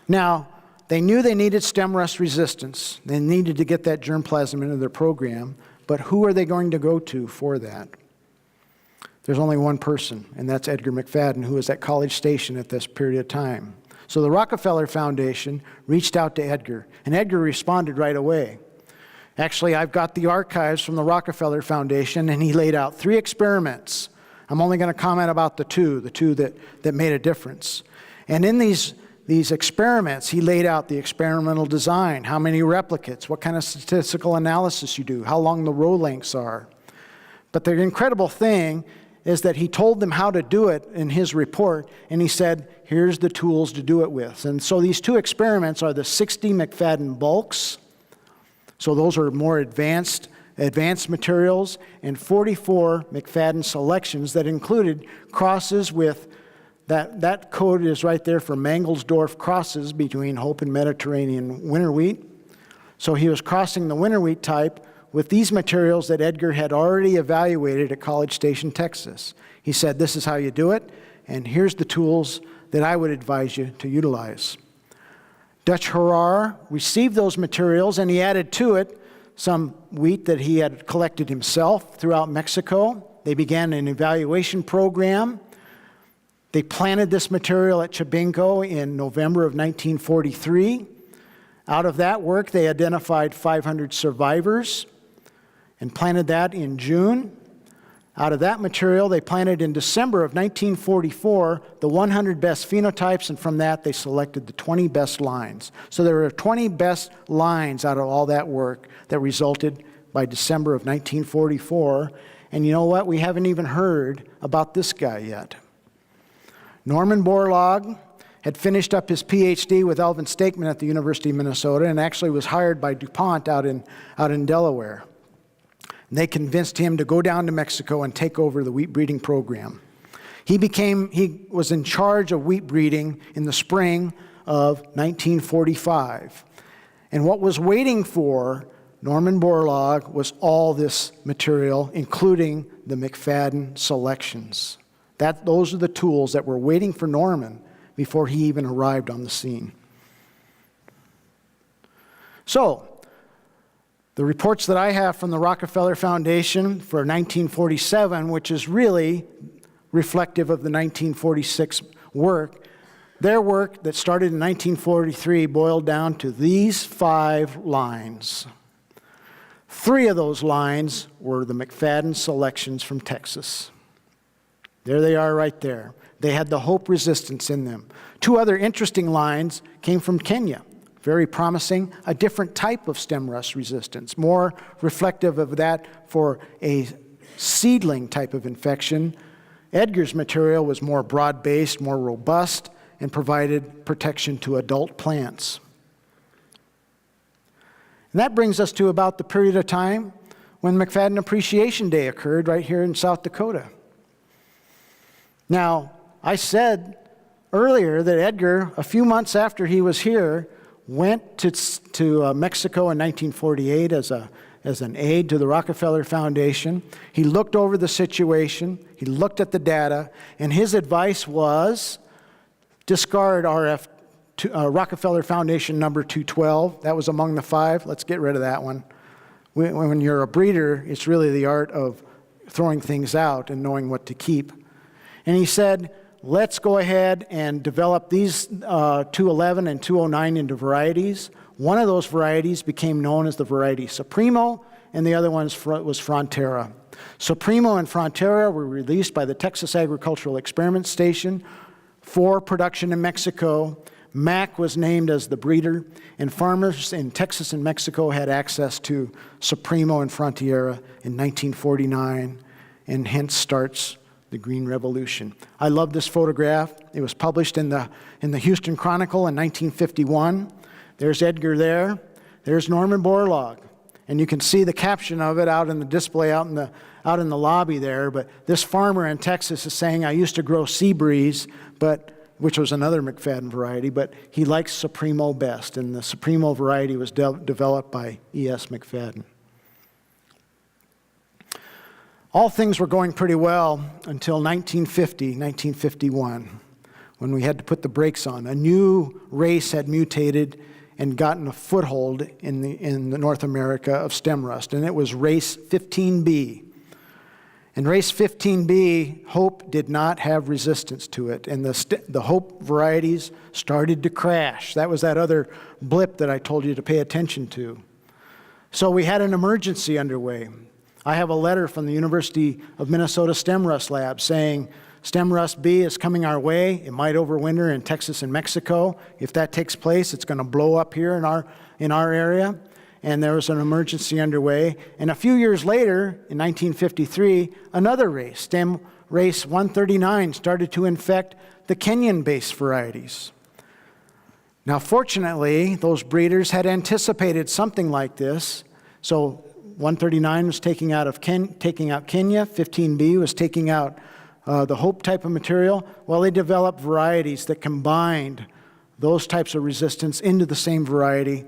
Now, they knew they needed stem rust resistance. They needed to get that germplasm into their program, but who are they going to go to for that? There's only one person, and that's Edgar McFadden, who was at College Station at this period of time. So the Rockefeller Foundation reached out to Edgar, and Edgar responded right away. Actually, I've got the archives from the Rockefeller Foundation, and he laid out 3 experiments. I'm only going to comment about the two that made a difference. And in these experiments, he laid out the experimental design, how many replicates, what kind of statistical analysis you do, how long the row lengths are. But the incredible thing is that he told them how to do it in his report, and he said, here's the tools to do it with. And so these 2 experiments are the 60 McFadden bulks. So those are more advanced materials, and 44 McFadden selections that included crosses with, that code is right there for Mangelsdorf crosses between Hope and Mediterranean winter wheat. So he was crossing the winter wheat type with these materials that Edgar had already evaluated at College Station, Texas. He said, this is how you do it, and here's the tools that I would advise you to utilize. Dutch Herrard received those materials, and he added to it some wheat that he had collected himself throughout Mexico. They began an evaluation program. They planted this material at Chapingo in November of 1943. Out of that work, they identified 500 survivors and planted that in June. Out of that material, they planted in December of 1944 the 100 best phenotypes, and from that they selected the 20 best lines. So there were 20 best lines out of all that work that resulted by December of 1944. And you know what? We haven't even heard about this guy yet. Norman Borlaug had finished up his PhD with Elvin Stakeman at the University of Minnesota and actually was hired by DuPont out in Delaware. And they convinced him to go down to Mexico and take over the wheat breeding program. He was in charge of wheat breeding in the spring of 1945. And what was waiting for Norman Borlaug was all this material, including the McFadden selections. Those are the tools that were waiting for Norman before he even arrived on the scene. So, the reports that I have from the Rockefeller Foundation for 1947, which is really reflective of the 1946 work, their work that started in 1943 boiled down to these 5 lines. 3 of those lines were the McFadden selections from Texas. There they are right there. They had the Hope resistance in them. 2 other interesting lines came from Kenya. Very promising, a different type of stem rust resistance, more reflective of that for a seedling type of infection. Edgar's material was more broad-based, more robust, and provided protection to adult plants. And that brings us to about the period of time when McFadden Appreciation Day occurred right here in South Dakota. Now, I said earlier that Edgar, a few months after he was here, went to Mexico in 1948 as an aide to the Rockefeller Foundation. He looked over the situation, he looked at the data, and his advice was discard Rockefeller Foundation number 212. That was among the 5. Let's get rid of that one. When you're a breeder, it's really the art of throwing things out and knowing what to keep. And he said, let's go ahead and develop these 211 and 209 into varieties. One of those varieties became known as the variety Supremo, and the other one was Frontera. Supremo and Frontera were released by the Texas Agricultural Experiment Station for production in Mexico. Mac was named as the breeder, and farmers in Texas and Mexico had access to Supremo and Frontera in 1949, and hence starts the Green Revolution. I love this photograph. It was published in the Houston Chronicle in 1951. There's Edgar there. There's Norman Borlaug. And you can see the caption of it out in the display out in the lobby there. But this farmer in Texas is saying, I used to grow sea breeze, which was another McFadden variety, but he likes Supremo best. And the Supremo variety was developed by E.S. McFadden. All things were going pretty well until 1951, when we had to put the brakes on. A new race had mutated and gotten a foothold in the North America of stem rust, and it was race 15B. And race 15B, Hope did not have resistance to it, and the Hope varieties started to crash. That was that other blip that I told you to pay attention to. So we had an emergency underway. I have a letter from the University of Minnesota Stem Rust Lab saying Stem Rust B is coming our way. It might overwinter in Texas and Mexico. If that takes place, it's going to blow up here in our area. And there was an emergency underway. And a few years later, in 1953, another race, Stem Race 139, started to infect the Kenyan-based varieties. Now, fortunately, those breeders had anticipated something like this. So 139 was taking out Kenya, 15B was taking out the Hope type of material. Well, they developed varieties that combined those types of resistance into the same variety,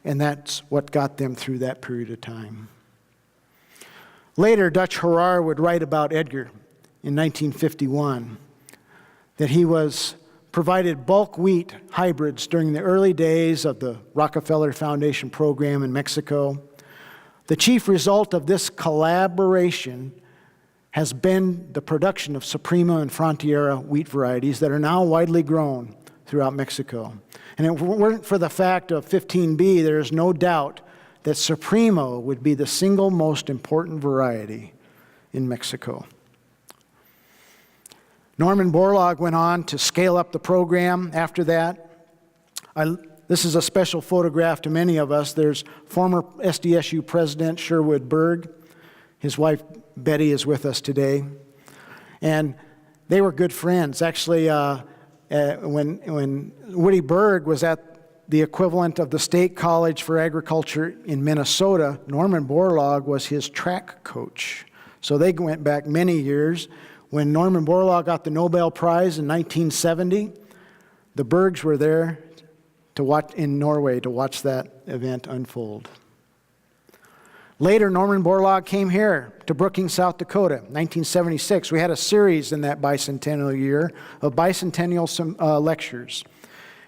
and that's what got them through that period of time. Later, Dutch Harar would write about Edgar in 1951, that he provided bulk wheat hybrids during the early days of the Rockefeller Foundation program in Mexico. The chief result of this collaboration has been the production of Suprema and Frontera wheat varieties that are now widely grown throughout Mexico. And if it weren't for the fact of 15B, there is no doubt that Supremo would be the single most important variety in Mexico. Norman Borlaug went on to scale up the program after that. This is a special photograph to many of us. There's former SDSU President Sherwood Berg. His wife Betty is with us today. And they were good friends. Actually, when Woody Berg was at the equivalent of the State College for Agriculture in Minnesota, Norman Borlaug was his track coach. So they went back many years. When Norman Borlaug got the Nobel Prize in 1970, the Bergs were there to watch in Norway to watch that event unfold. Later, Norman Borlaug came here to Brookings, South Dakota, 1976. We had a series in that bicentennial year of bicentennial lectures.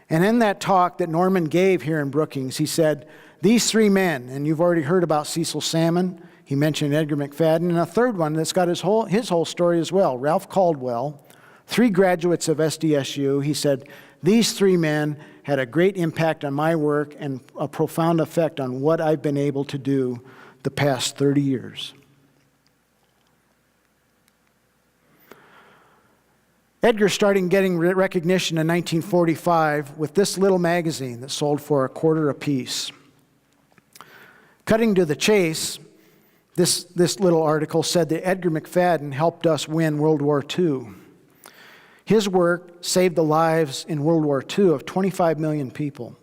And in that talk that Norman gave here in Brookings, he said, these three men, and you've already heard about Cecil Salmon, he mentioned Edgar McFadden, and a third one that's got his whole story as well, Ralph Caldwell, three graduates of SDSU. He said, these three men had a great impact on my work and a profound effect on what I've been able to do the past 30 years. Edgar started getting recognition in 1945 with this little magazine that sold for $0.25 apiece. Cutting to the chase, this little article said that Edgar McFadden helped us win World War II. His work saved the lives in World War II of 25 million people.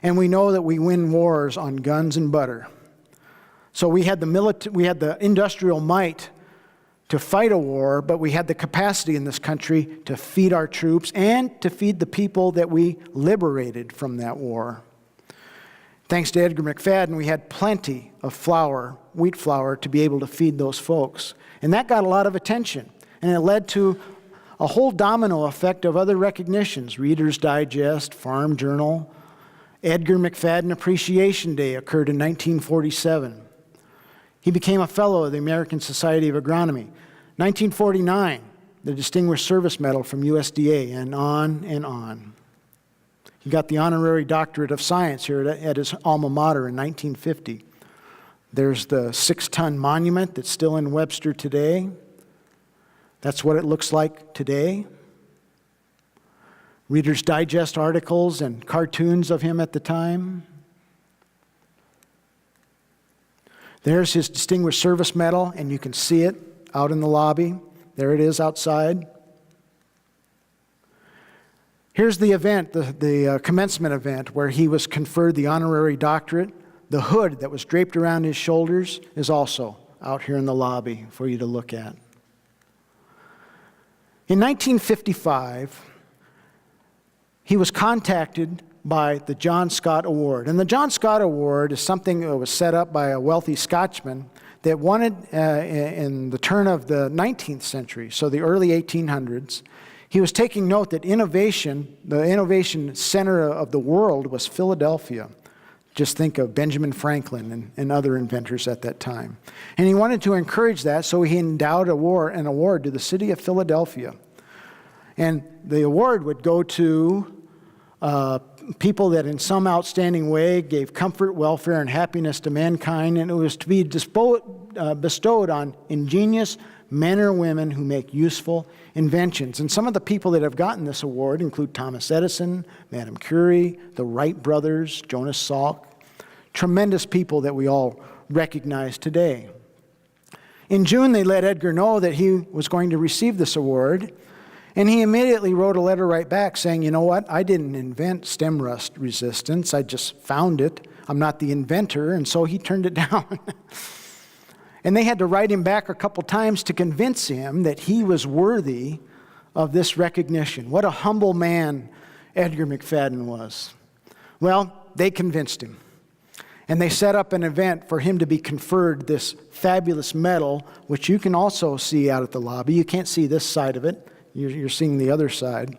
And we know that we win wars on guns and butter. So we had the industrial might to fight a war, but we had the capacity in this country to feed our troops and to feed the people that we liberated from that war. Thanks to Edgar McFadden, we had plenty of flour, wheat flour, to be able to feed those folks. And that got a lot of attention. And it led to a whole domino effect of other recognitions. Reader's Digest, Farm Journal. Edgar McFadden Appreciation Day occurred in 1947. He became a fellow of the American Society of Agronomy. 1949, the Distinguished Service Medal from USDA, and on and on. He got the Honorary Doctorate of Science here at his alma mater in 1950. There's the 6-ton monument that's still in Webster today. That's what it looks like today. Reader's Digest articles and cartoons of him at the time. There's his Distinguished Service Medal, and you can see it out in the lobby. There it is outside. Here's the event, the commencement event, where he was conferred the honorary doctorate. The hood that was draped around his shoulders is also out here in the lobby for you to look at. In 1955, he was contacted by the John Scott Award. And the John Scott Award is something that was set up by a wealthy Scotchman that wanted, in the turn of the 19th century, so the early 1800s, he was taking note that innovation, the innovation center of the world was Philadelphia. Just think of Benjamin Franklin and other inventors at that time. And he wanted to encourage that, so he endowed an award to the city of Philadelphia. And the award would go to people that in some outstanding way gave comfort, welfare, and happiness to mankind, and it was to be bestowed on ingenious men or women who make useful inventions. And some of the people that have gotten this award include Thomas Edison, Madame Curie, the Wright brothers, Jonas Salk, tremendous people that we all recognize today. In June, they let Edgar know that he was going to receive this award, and he immediately wrote a letter right back saying, you know what, I didn't invent stem rust resistance, I just found it. I'm not the inventor, and so he turned it down. And they had to write him back a couple times to convince him that he was worthy of this recognition. What a humble man Edgar McFadden was. Well, they convinced him. And they set up an event for him to be conferred this fabulous medal, which you can also see out at the lobby. You can't see this side of it. You're seeing the other side.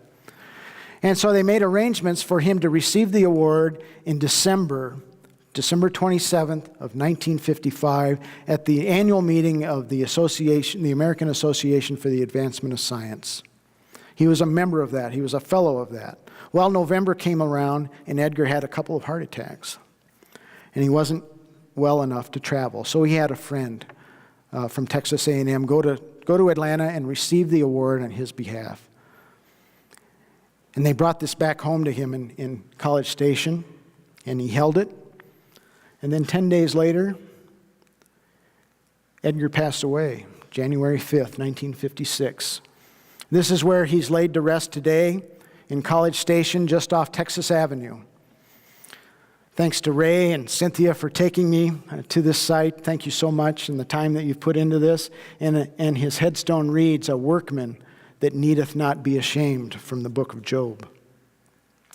And so they made arrangements for him to receive the award in December 27th of 1955 at the annual meeting of the association, the American Association for the Advancement of Science. He was a member of that. He was a fellow of that. Well, November came around and Edgar had a couple of heart attacks. And he wasn't well enough to travel. So he had a friend from Texas A&M go to Atlanta and receive the award on his behalf. And they brought this back home to him in College Station, and he held it. And then 10 days later, Edgar passed away, January 5th, 1956. This is where he's laid to rest today in College Station just off Texas Avenue. Thanks to Ray and Cynthia for taking me to this site. Thank you so much and the time that you've put into this. And his headstone reads, "A workman that needeth not be ashamed," from the book of Job.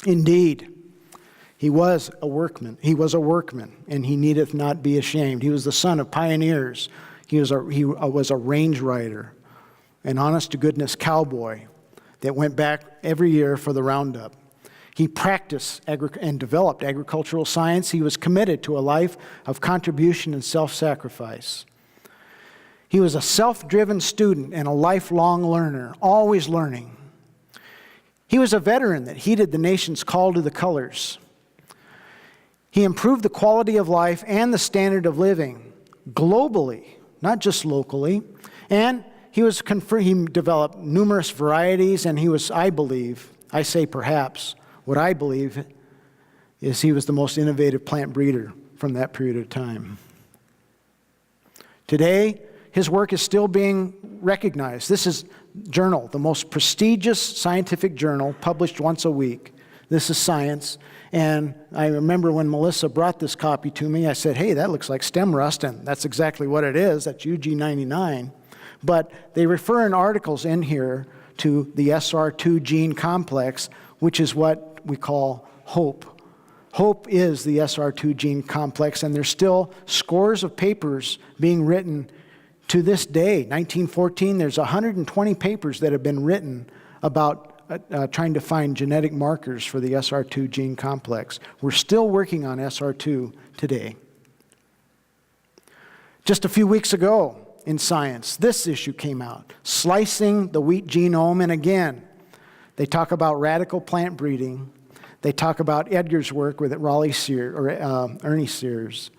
Indeed, he was a workman. He was a workman, and he needeth not be ashamed. He was the son of pioneers. He was a range rider, an honest-to-goodness cowboy that went back every year for the roundup. He practiced and developed agricultural science. He was committed to a life of contribution and self-sacrifice. He was a self-driven student and a lifelong learner, always learning. He was a veteran that heeded the nation's call to the colors. He improved the quality of life and the standard of living globally, not just locally. And he developed numerous varieties, and he was, I believe, I say perhaps, what I believe is he was the most innovative plant breeder from that period of time. Today, his work is still being recognized. This is Journal, the most prestigious scientific journal published once a week. This is Science. And I remember when Melissa brought this copy to me, I said, "Hey, that looks like stem rust," and that's exactly what it is. That's UG99. But they refer in articles in here to the SR2 gene complex, which is what we call hope. Hope is the SR2 gene complex, and there's still scores of papers being written to this day. 1914, there's 120 papers that have been written about trying to find genetic markers for the SR2 gene complex. We're still working on SR2 today. Just a few weeks ago in Science, this issue came out, Slicing the Wheat Genome, and again, they talk about radical plant breeding. They talk about Edgar's work with Ernie Sears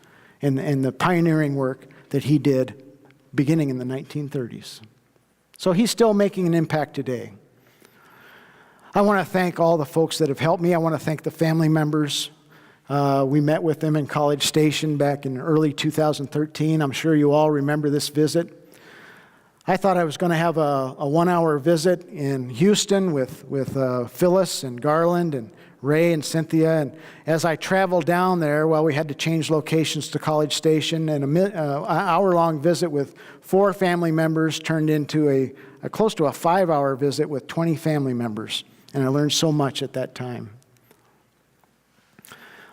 and the pioneering work that he did beginning in the 1930s. So he's still making an impact today. I want to thank all the folks that have helped me. I want to thank the family members. We met with them in College Station back in early 2013. I'm sure you all remember this visit. I thought I was going to have a 1-hour visit in Houston with Phyllis and Garland and Ray and Cynthia. And as I traveled down there, well, we had to change locations to College Station, and an hour-long visit with 4 family members turned into a close to a 5-hour visit with 20 family members. And I learned so much at that time.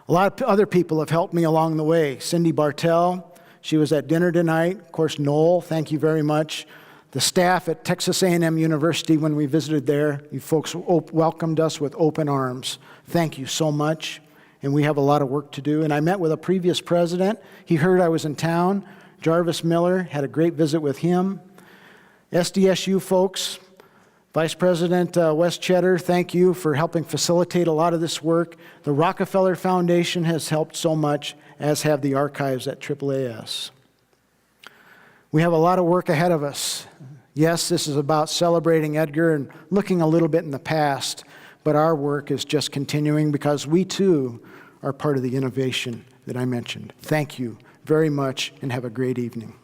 A lot of other people have helped me along the way. Cindy Bartell, she was at dinner tonight. Of course, Noel, thank you very much. The staff at Texas A&M University, when we visited there, you folks welcomed us with open arms. Thank you so much. And we have a lot of work to do. And I met with a previous president. He heard I was in town. Jarvis Miller, had a great visit with him. SDSU folks, Vice President Wes Cheddar, thank you for helping facilitate a lot of this work. The Rockefeller Foundation has helped so much, as have the archives at AAAS. We have a lot of work ahead of us. Yes, this is about celebrating Edgar and looking a little bit in the past, but our work is just continuing because we too are part of the innovation that I mentioned. Thank you very much and have a great evening.